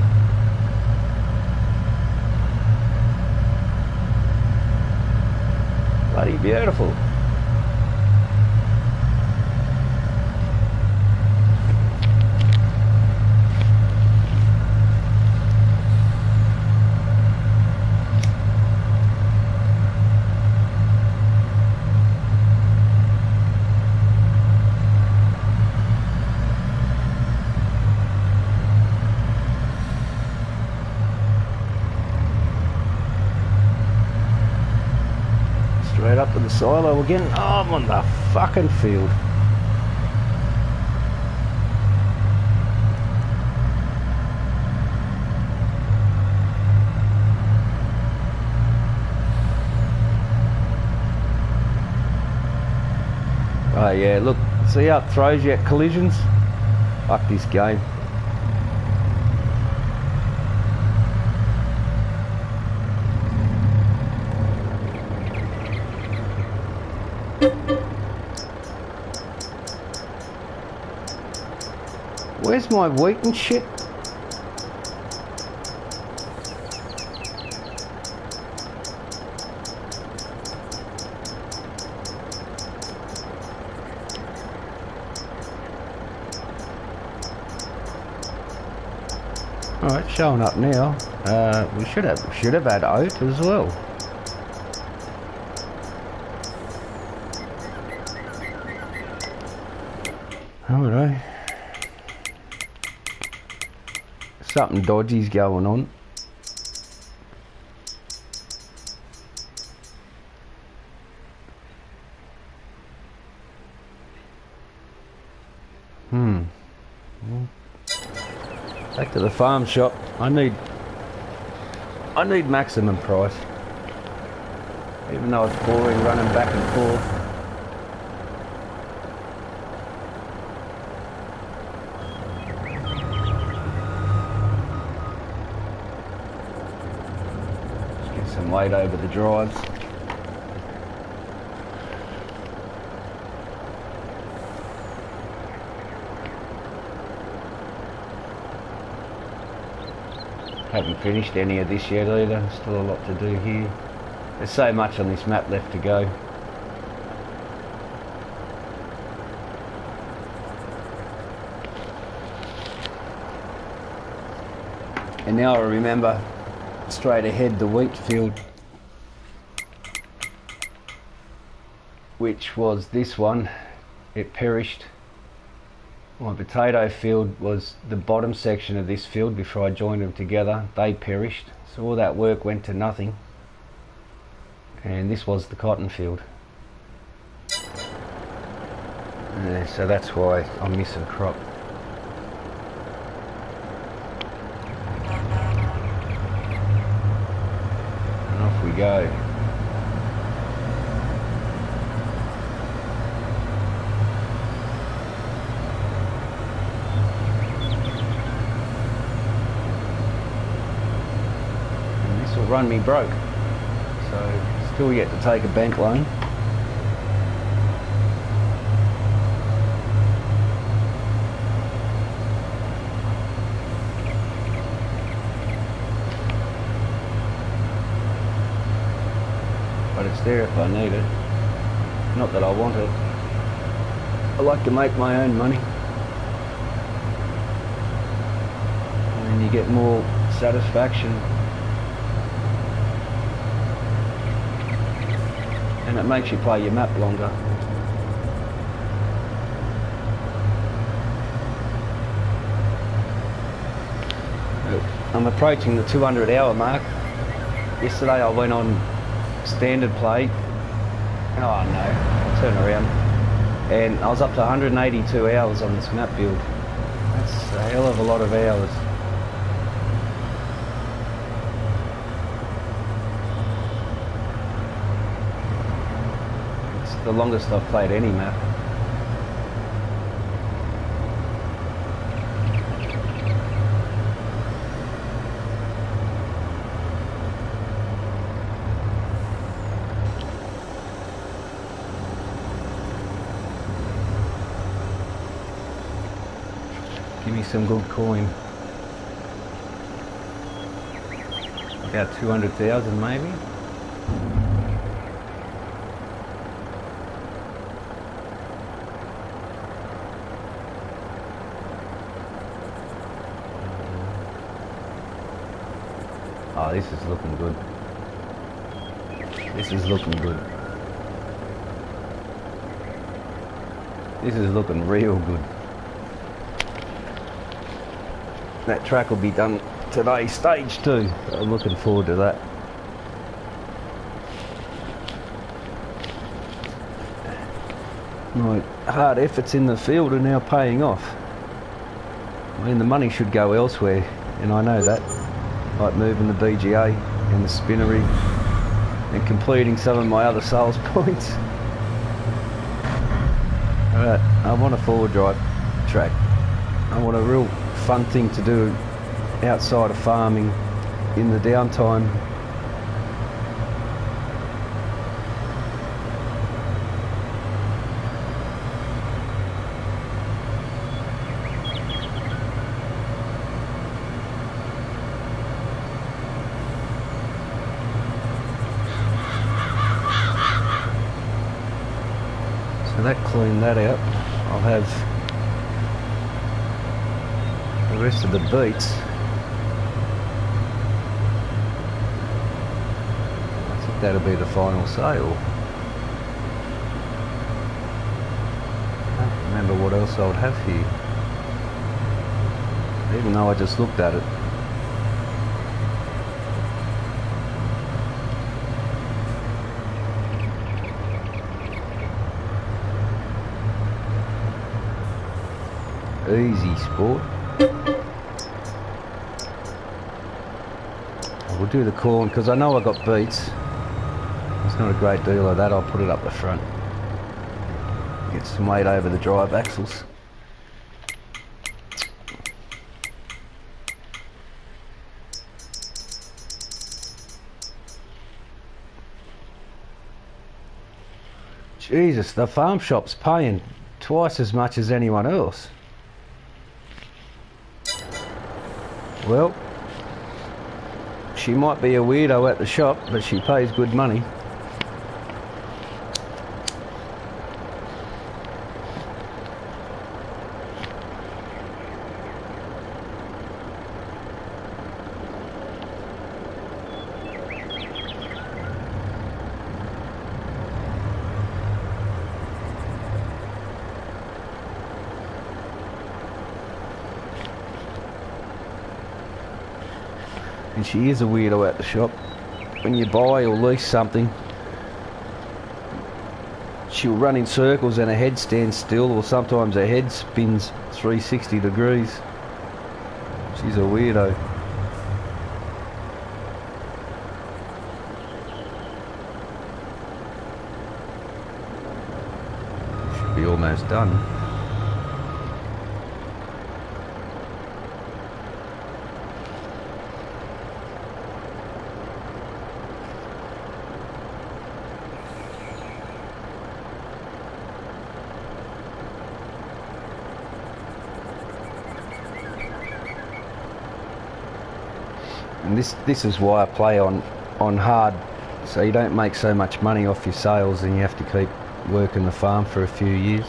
Bloody beautiful. Straight up to the silo again. Oh, I'm on the fucking field. Oh yeah, look, see how it throws you at collisions? Fuck this game. Where's my wheat and shit? Alright, showing up now. We should have had oat as well. Alright. Something dodgy's going on. Back to the farm shop. I need maximum price. Even though it's boring running back and forth. Just get some weight over the drives. Haven't finished any of this yet either, still a lot to do here. There's so much on this map left to go. And now I remember straight ahead the wheat field, which was this one, it perished. My potato field was the bottom section of this field before I joined them together. They perished, so all that work went to nothing. And this was the cotton field. So that's why I'm missing crop. And off we go. Run me broke, so still yet to take a bank loan. But it's there if I need it. Not that I want it. I like to make my own money, and then you get more satisfaction. And it makes you play your map longer. I'm approaching the 200 hour mark. Yesterday I went on standard play. Oh no, I'll turn around. And I was up to 182 hours on this map build. That's a hell of a lot of hours. The longest I've played any map. Give me some good coin. About 200,000 maybe. Oh, this is looking good. This is looking good. This is looking real good. That track will be done today, stage 2. I'm looking forward to that. My hard efforts in the field are now paying off. I mean, the money should go elsewhere, and I know that. Like moving the BGA and the spinnery and completing some of my other sales points. I want a forward drive track. I want a real fun thing to do outside of farming in the downtime. So that cleaned that out. I'll have the rest of the beets. I think that'll be the final sale. I can't remember what else I would have here. Even though I just looked at it. Easy sport. We'll do the corn because I know I got beats. There's not a great deal of that. I'll put it up the front. Get some weight over the drive axles. Jesus, the farm shop's paying twice as much as anyone else. Well, she might be a weirdo at the shop, but she pays good money. And she is a weirdo at the shop. When you buy or lease something, she'll run in circles and her head stands still, or sometimes her head spins 360 degrees. She's a weirdo. Should be almost done. And this is why I play on hard, so you don't make so much money off your sales and you have to keep working the farm for a few years.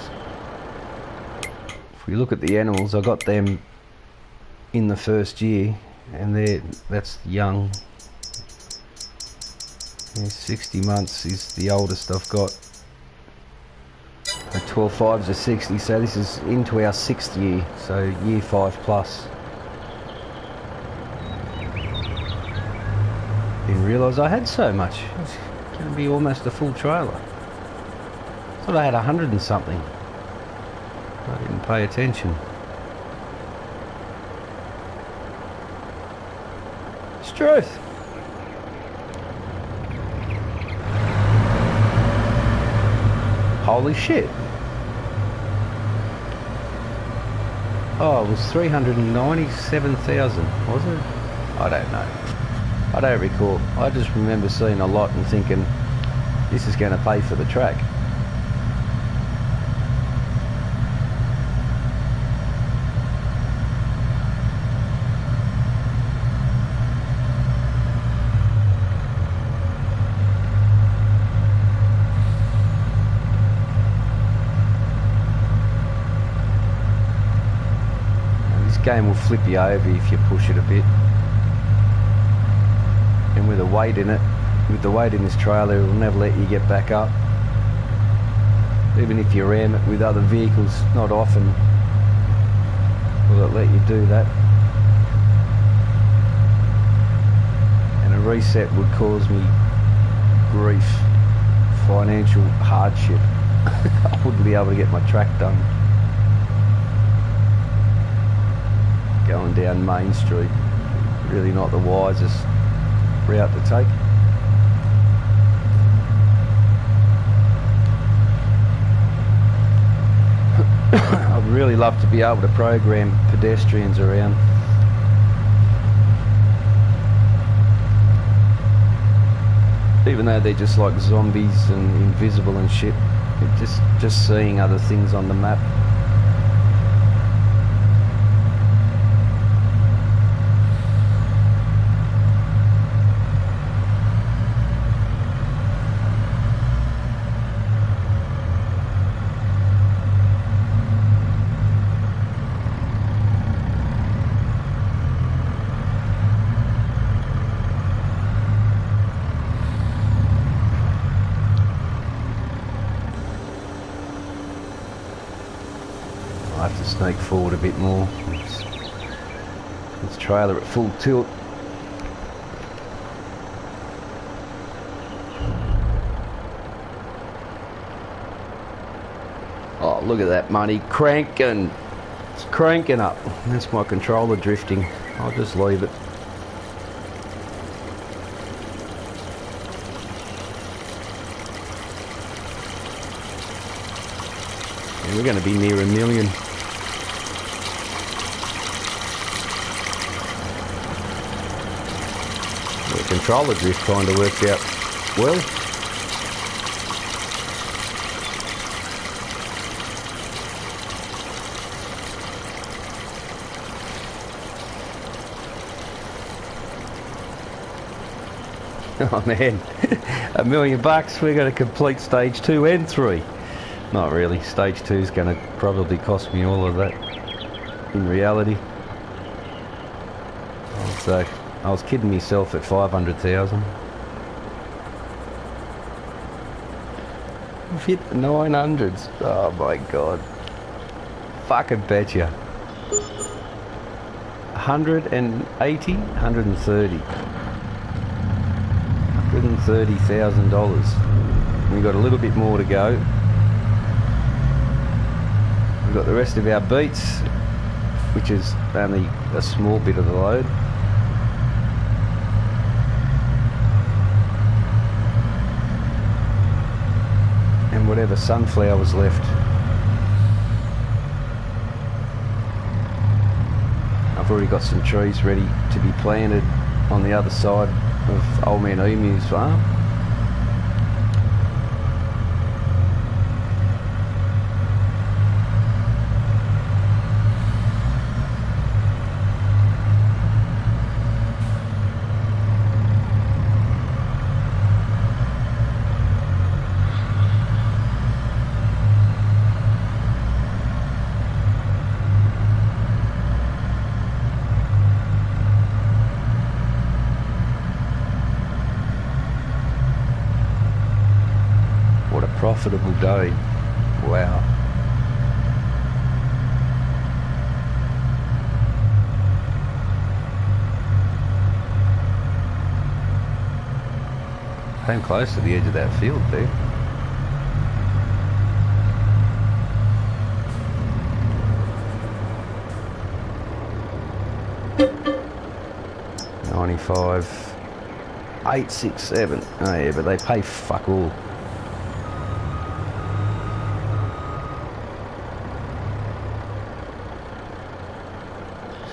If we look at the animals, I got them in the first year, and that's young. Yeah, 60 months is the oldest I've got. The 12.5s are 60, so this is into our 6th year, so year 5 plus. Didn't realise I had so much. It's going to be almost a full trailer. I thought I had 100 and something. I didn't pay attention. It's truth. Holy shit. Oh, it was 397,000, was it? I don't know. I don't recall. I just remember seeing a lot and thinking, this is going to pay for the track. And this game will flip you over if you push it a bit. And with the weight in it, with the weight in this trailer, it will never let you get back up. Even if you ram it with other vehicles, not often will it let you do that. And a reset would cause me grief, financial hardship. I wouldn't be able to get my track done. Going down Main Street, really not the wisest route to take. I'd really love to be able to program pedestrians around. Even though they're just like zombies and invisible and shit, just seeing other things on the map. have to sneak forward a bit more. This trailer at full tilt. Oh, look at that money cranking. It's cranking up. That's my controller drifting. I'll just leave it. And we're going to be near 1 million. The controller drift kind of worked out well. Oh man, $1 million bucks, we're going to complete stage 2 and 3. Not really, stage 2 is going to probably cost me all of that in reality. So I was kidding myself at 500,000. I've hit the 900s, oh my god. Fucking betcha. 180, 130. $130,000. We've got a little bit more to go. We've got the rest of our beats, which is only a small bit of the load. And whatever sunflowers left. I've already got some trees ready to be planted on the other side of Old Man Emu's farm. Profitable day. Wow. Came close to the edge of that field there. $95,867. Oh yeah, but they pay fuck all.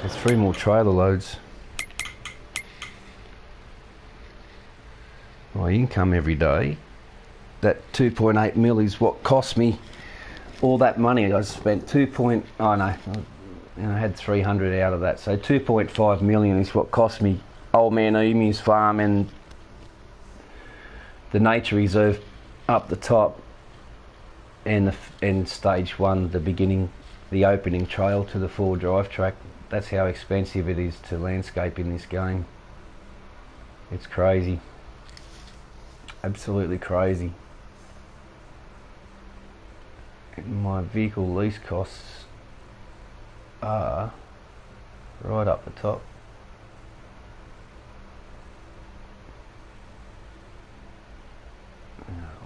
There's 3 more trailer loads. My income every day. That 2.8 mil is what cost me all that money. I spent I had 300 out of that. So 2.5 million is what cost me Old Man Emu's farm and the nature reserve up the top, and stage 1, the beginning, the opening trail to the 4 drive track. That's how expensive it is to landscape in this game. It's crazy. Absolutely crazy. And my vehicle lease costs are right up the top.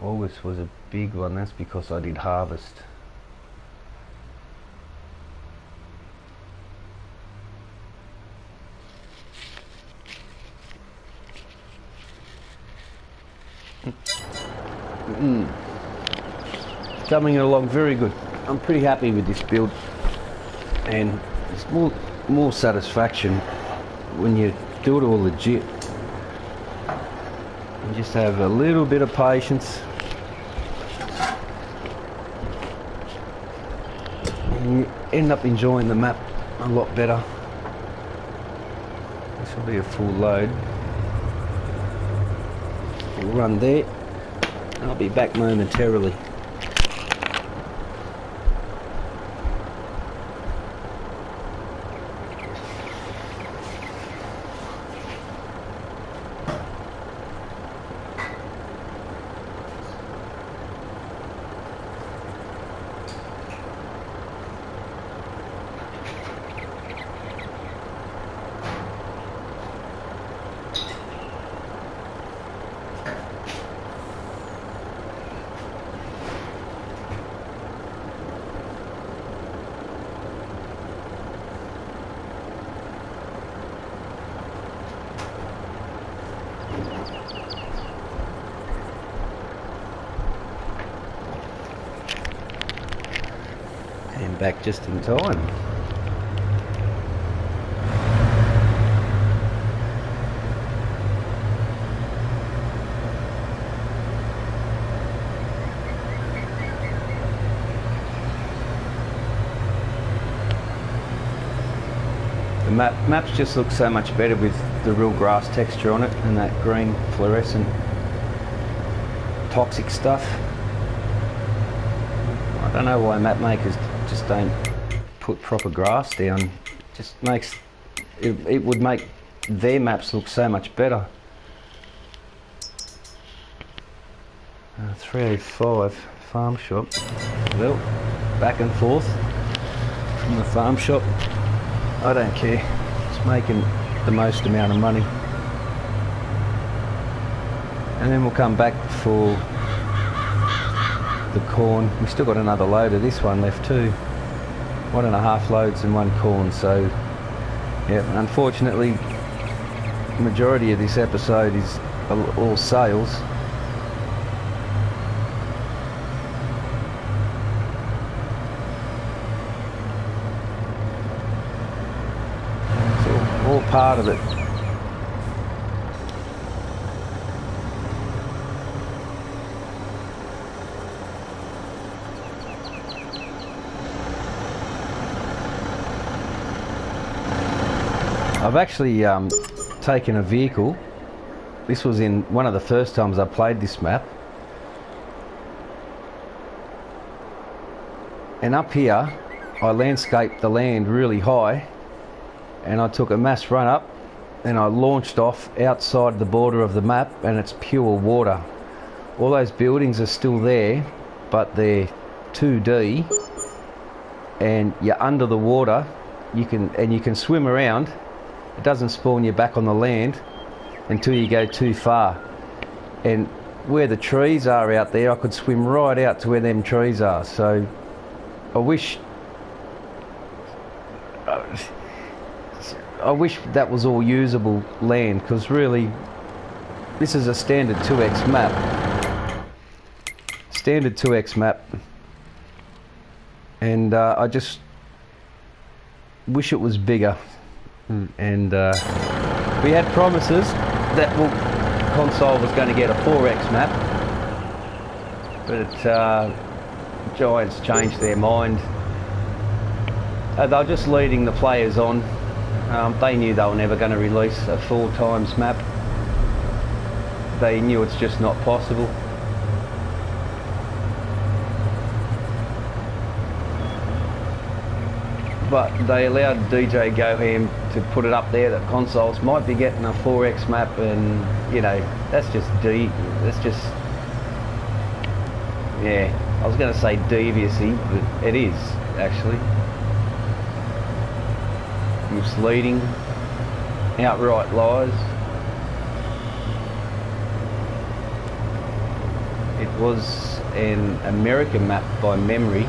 August was a big one. That's because I did harvest. Coming along very good. I'm pretty happy with this build, and it's more satisfaction when you do it all legit. You just have a little bit of patience, and you end up enjoying the map a lot better. This will be a full load. We'll run there. I'll be back momentarily. And back just in time. The maps just look so much better with the real grass texture on it and that green fluorescent toxic stuff. I don't know why map makers just don't put proper grass down. Just makes it would make their maps look so much better. 305 farm shop. Well, back and forth from the farm shop. I don't care. It's making the most amount of money. And then we'll come back for the corn. We've still got another load of this one left too. 1.5 loads and 1 corn. So yeah, unfortunately the majority of this episode is all sales. It's all part of it. I've actually taken a vehicle. This was in one of the first times I played this map. And up here, I landscaped the land really high and I took a mass run up and I launched off outside the border of the map and it's pure water. All those buildings are still there, but they're 2D and you're under the water. You can swim around. It doesn't spawn you back on the land until you go too far. And where the trees are out there, I could swim right out to where them trees are. So I wish that was all usable land, because really this is a standard 2x map. Standard 2x map. And I just wish it was bigger. And we had promises that console was going to get a 4x map, but Giants changed their mind. They were just leading the players on. They knew they were never going to release a 4x map. They knew it's just not possible. But they allowed DJ Goham to put it up there that consoles might be getting a 4x map, and you know, that's just yeah, I was going to say deviously, but it is actually misleading, outright lies. It was an American map by memory,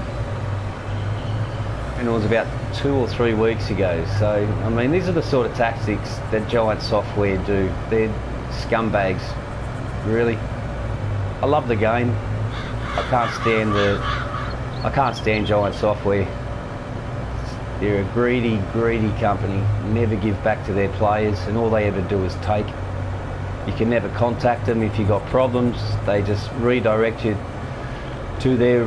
and it was about 2 or 3 weeks ago. So I mean, these are the sort of tactics that Giant Software do. They're scumbags, really. I love the game. I can't stand Giant Software. They're a greedy company. Never give back to their players, and all they ever do is take. You can never contact them if you've got problems. They just redirect you to their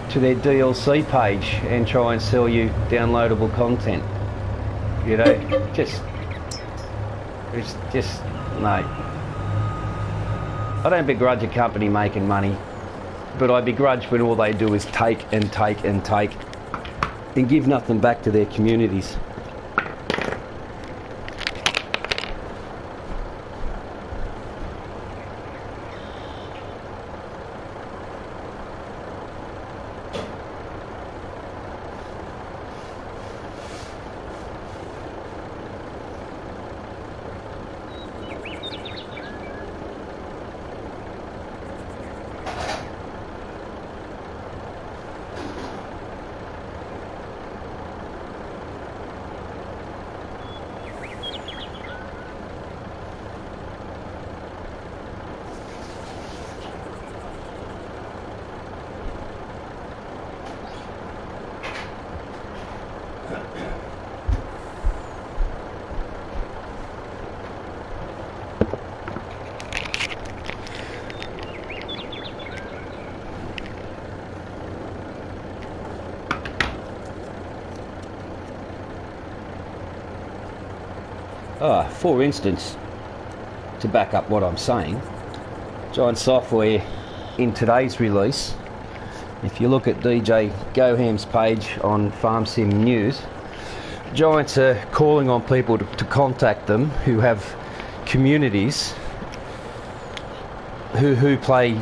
DLC page and try and sell you downloadable content. You know, it's just no. I don't begrudge a company making money, but I begrudge when all they do is take and take and take and give nothing back to their communities. For instance, to back up what I'm saying, Giant Software in today's release, if you look at DJ Goham's page on Farm Sim News, Giants are calling on people to contact them who have communities who play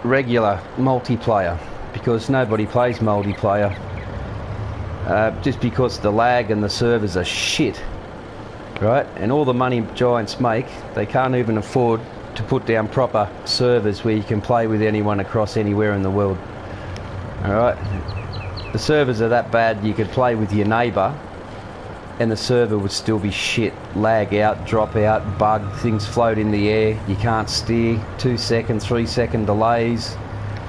regular multiplayer, because nobody plays multiplayer just because the lag and the servers are shit, right? And all the money Giants make, they can't even afford to put down proper servers where you can play with anyone across anywhere in the world. Alright, the servers are that bad you could play with your neighbour and the server would still be shit. Lag out, drop out, bug, things float in the air, you can't steer, 2 second, 3 second delays.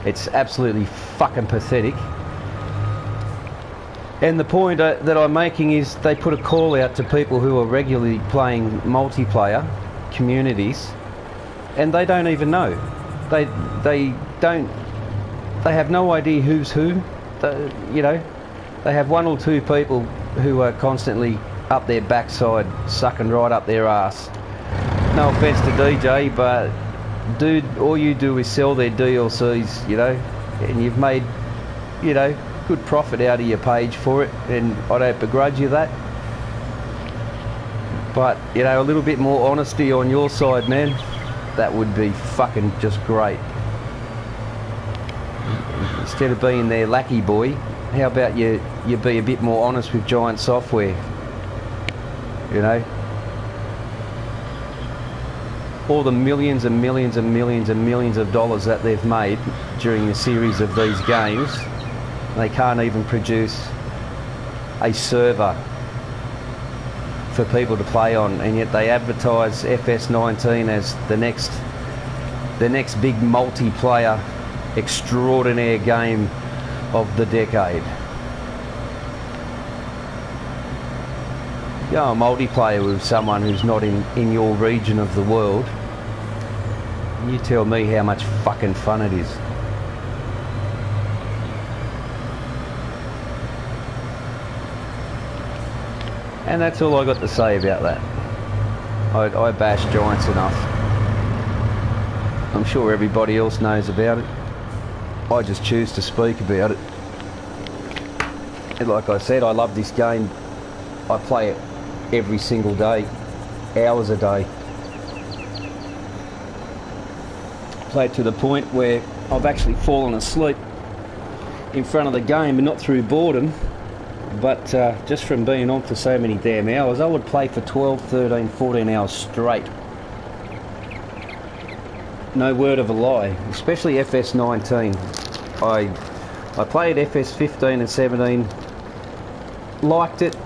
It's absolutely fucking pathetic. And the point that I'm making is they put a call out to people who are regularly playing multiplayer communities, and they don't even know. They have no idea who's who. You know, they have 1 or 2 people who are constantly up their backside, sucking right up their ass. No offense to DJ, but dude, all you do is sell their DLCs, you know, and you've made, you know, good profit out of your page for it, and I don't begrudge you that. But, you know, a little bit more honesty on your side, man, that would be fucking just great. Instead of being their lackey boy, how about you be a bit more honest with Giant Software? You know? All the millions and millions and millions and millions of dollars that they've made during the series of these games, they can't even produce a server for people to play on, and yet they advertise FS19 as the next big multiplayer extraordinaire game of the decade. You know, a multiplayer with someone who's not in your region of the world, and you tell me how much fucking fun it is. And that's all I got to say about that. I bash Giants enough. I'm sure everybody else knows about it. I just choose to speak about it. And like I said, I love this game. I play it every single day, hours a day. Play it to the point where I've actually fallen asleep in front of the game, and not through boredom, but just from being on for so many damn hours. I would play for 12, 13, 14 hours straight. No word of a lie, especially FS19. I played FS15 and 17, liked it,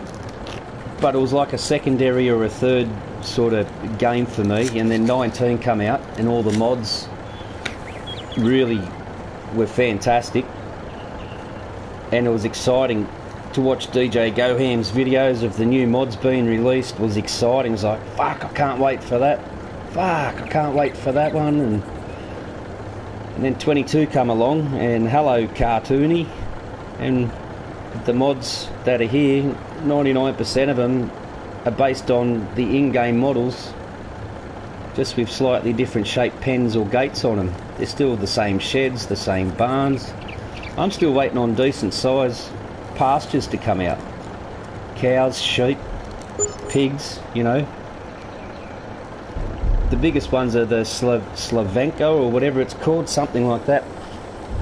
but it was like a secondary or a third sort of game for me, and then 19 come out and all the mods really were fantastic, and it was exciting to watch DJ Goham's videos of the new mods being released. It was exciting. It was like, fuck, I can't wait for that. Fuck, I can't wait for that one. And then 22 come along, and hello cartoony, and the mods that are here, 99% of them are based on the in-game models, just with slightly different shaped pens or gates on them. They're still the same sheds, the same barns. I'm still waiting on decent size pastures to come out. Cows, sheep, pigs, you know. The biggest ones are the Slavenko or whatever it's called, something like that.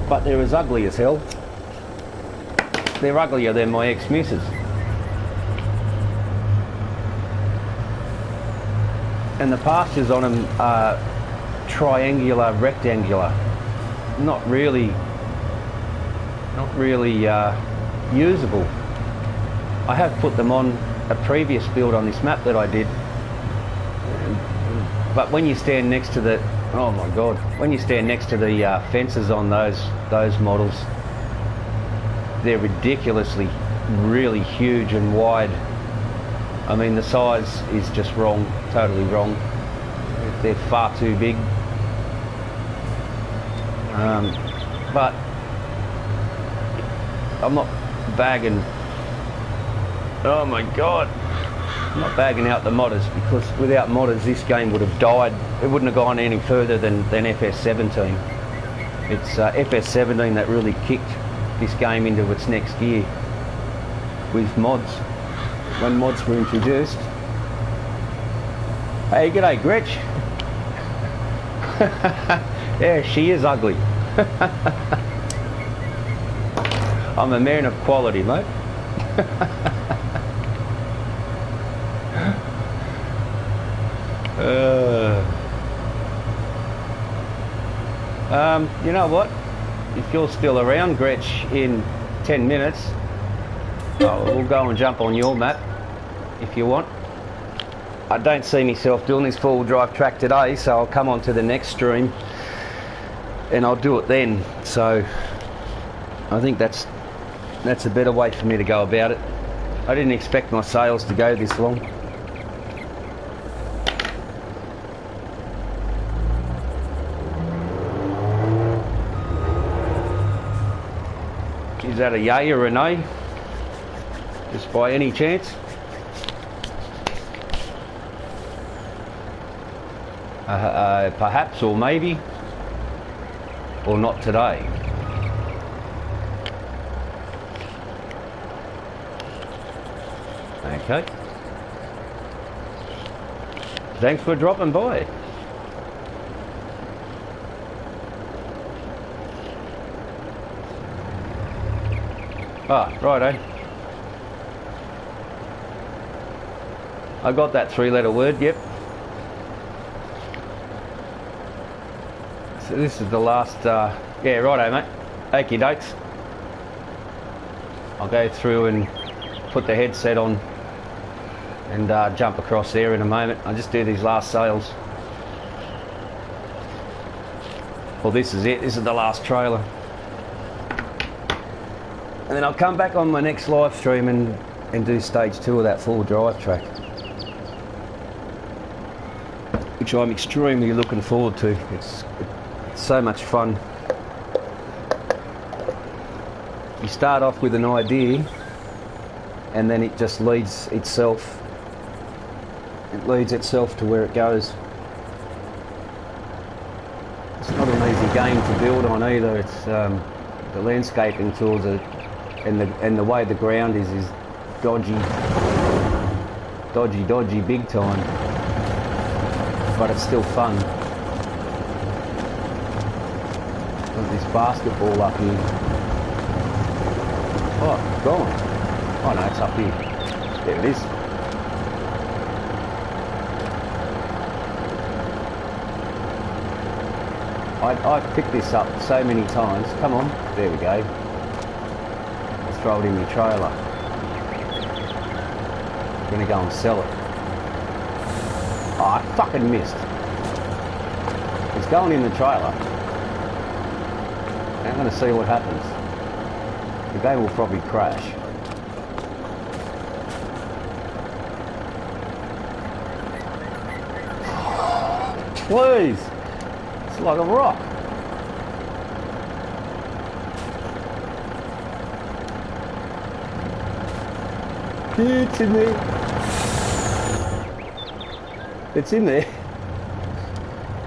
But they're as ugly as hell. They're uglier than my ex-missus. And the pastures on them are triangular, rectangular. Not really usable. I have put them on a previous build on this map that I did, but when you stand next to the, oh my god, when you stand next to the fences on those models, they're ridiculously really huge and wide. I mean, the size is just wrong, totally wrong. They're far too big. But I'm not bagging. Oh my god, I'm not bagging out the modders, because without modders this game would have died. It wouldn't have gone any further than FS17. It's FS17 that really kicked this game into its next gear with mods, when mods were introduced. Hey, g'day Gretch. Yeah, she is ugly. I'm a man of quality, mate. You know what? If you're still around, Gretch, in 10 minutes, we'll go and jump on your map if you want. I don't see myself doing this four-wheel drive track today, so I'll come on to the next stream and I'll do it then. So I think that's a better way for me to go about it. I didn't expect my sales to go this long. Is that a yay or a nay? Just by any chance? Perhaps, or maybe, or not today. Okay. Thanks for dropping by. Ah, righto. I got that 3-letter word, yep. So this is the last, yeah, righto mate. Okie dokes. I'll go through and put the headset on and jump across there in a moment. I'll just do these last sales. Well, this is it. This is the last trailer. And then I'll come back on my next live stream and do stage 2 of that full drive track, which I'm extremely looking forward to. It's so much fun. You start off with an idea and then it just leads itself. It leads itself to where it goes. It's not an easy game to build on either. It's the landscaping tools are, and the way the ground is dodgy big time, but it's still fun. There's this basketball up here. Oh, it's gone. Oh no, it's up here. There it is. I've picked this up so many times. Come on, there we go. Let's throw it in my trailer. I'm gonna go and sell it. Oh, I fucking missed. It's going in the trailer. I'm gonna see what happens. The game will probably crash. Please! It's like a rock. It's in there. It's in there.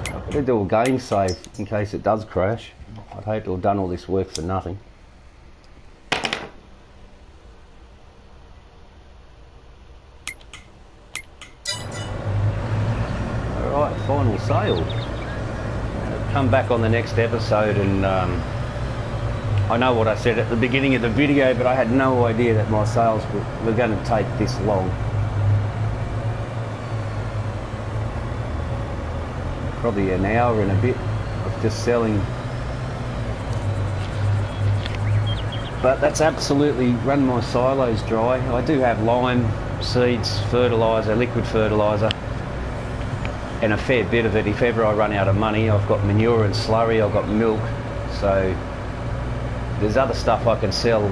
I'm going to do a game save in case it does crash. I'd hate to have done all this work for nothing. Alright, final sale. I'll come back on the next episode and I know what I said at the beginning of the video, but I had no idea that my sales were going to take this long. Probably an hour and a bit of just selling. But that's absolutely run my silos dry. I do have lime, seeds, fertiliser, liquid fertiliser, and a fair bit of it. If ever I run out of money, I've got manure and slurry, I've got milk, so there's other stuff I can sell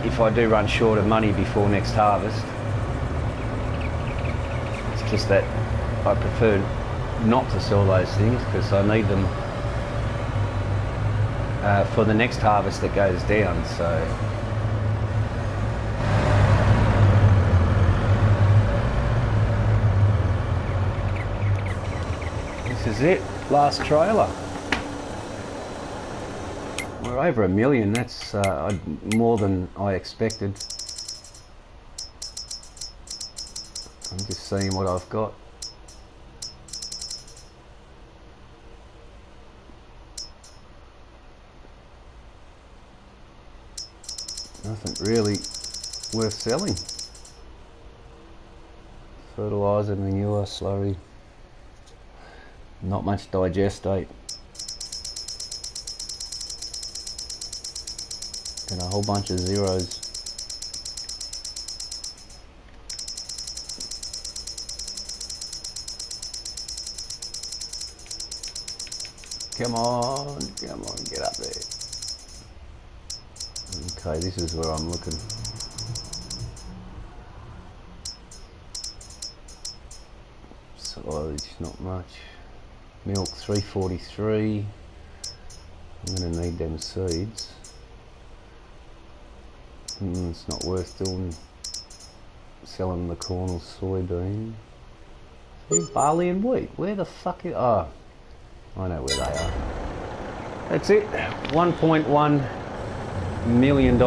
if I do run short of money before next harvest. It's just that I prefer not to sell those things because I need them for the next harvest that goes down. So This is it, last trailer. We're over 1 million, that's more than I expected. I'm just seeing what I've got. Nothing really worth selling. Fertiliser, manure, slurry. Not much digestate. And a whole bunch of zeros. Come on, get up there. Okay, this is where I'm looking. Silage, not much. Milk 343. I'm going to need them seeds. It's not worth doing, selling the corn or soybean. Barley and wheat, where the fuck is... Oh, I know where they are. That's it, $1.1 million.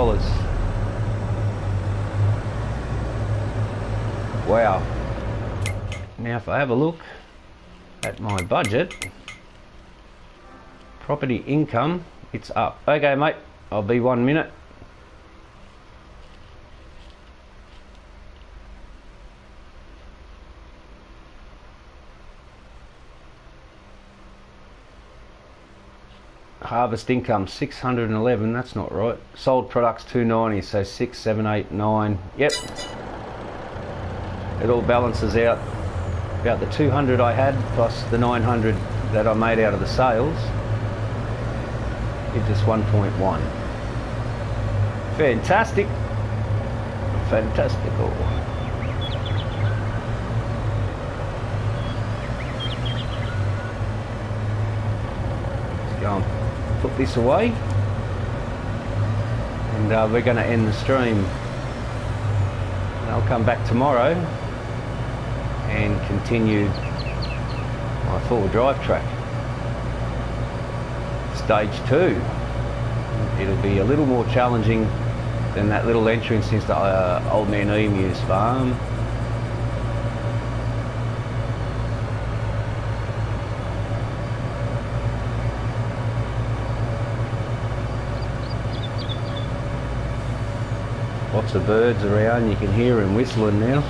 Wow. Now if I have a look at my budget, property income, it's up. Okay mate, I'll be 1 minute. Harvest income 611, that's not right. Sold products 290, so 6, 7, 8, 9. Yep. It all balances out. About the 200 I had plus the 900 that I made out of the sales. Gives us 1.1. Fantastic. Fantastical. Let's go on. Put this away and we're going to end the stream. And I'll come back tomorrow and continue my four-wheel drive track. Stage 2. It'll be a little more challenging than that little entrance into Old Man Emu's farm. Lots of birds around, you can hear them whistling now.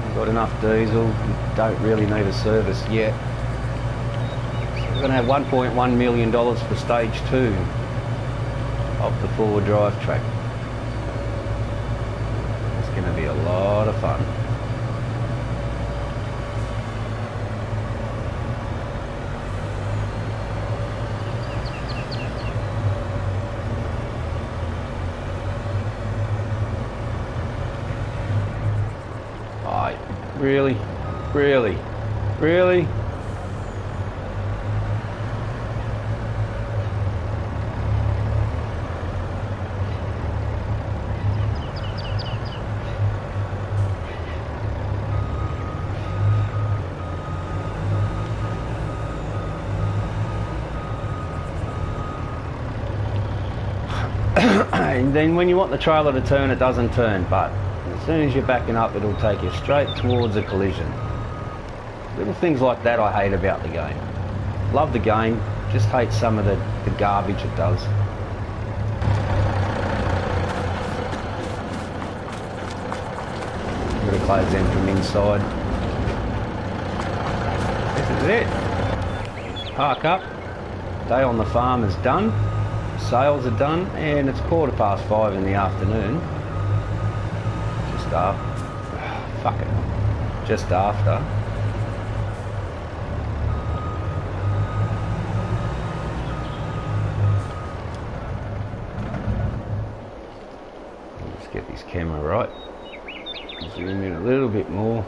We've got enough diesel, don't really need a service yet. So we're going to have $1.1 million for stage 2 of the four-wheel drive track. It's going to be a lot of fun. Really? Really? Really? And then when you want the trailer to turn, it doesn't turn, but as soon as you're backing up, it'll take you straight towards a collision. Little things like that I hate about the game. Love the game, just hate some of the garbage it does. I'm going to close them from inside. This is it. Park up. Day on the farm is done. Sales are done, and it's 5:15 in the afternoon. Fuck it. Just after. Let's get this camera right. Zoom in a little bit more.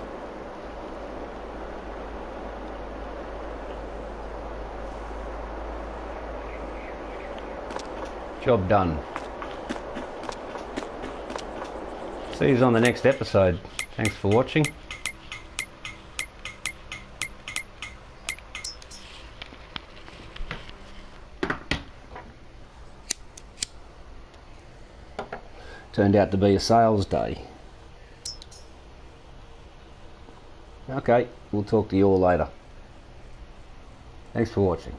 Job done. See you on the next episode. Thanks for watching. Turned out to be a sales day. Okay, we'll talk to you all later. Thanks for watching.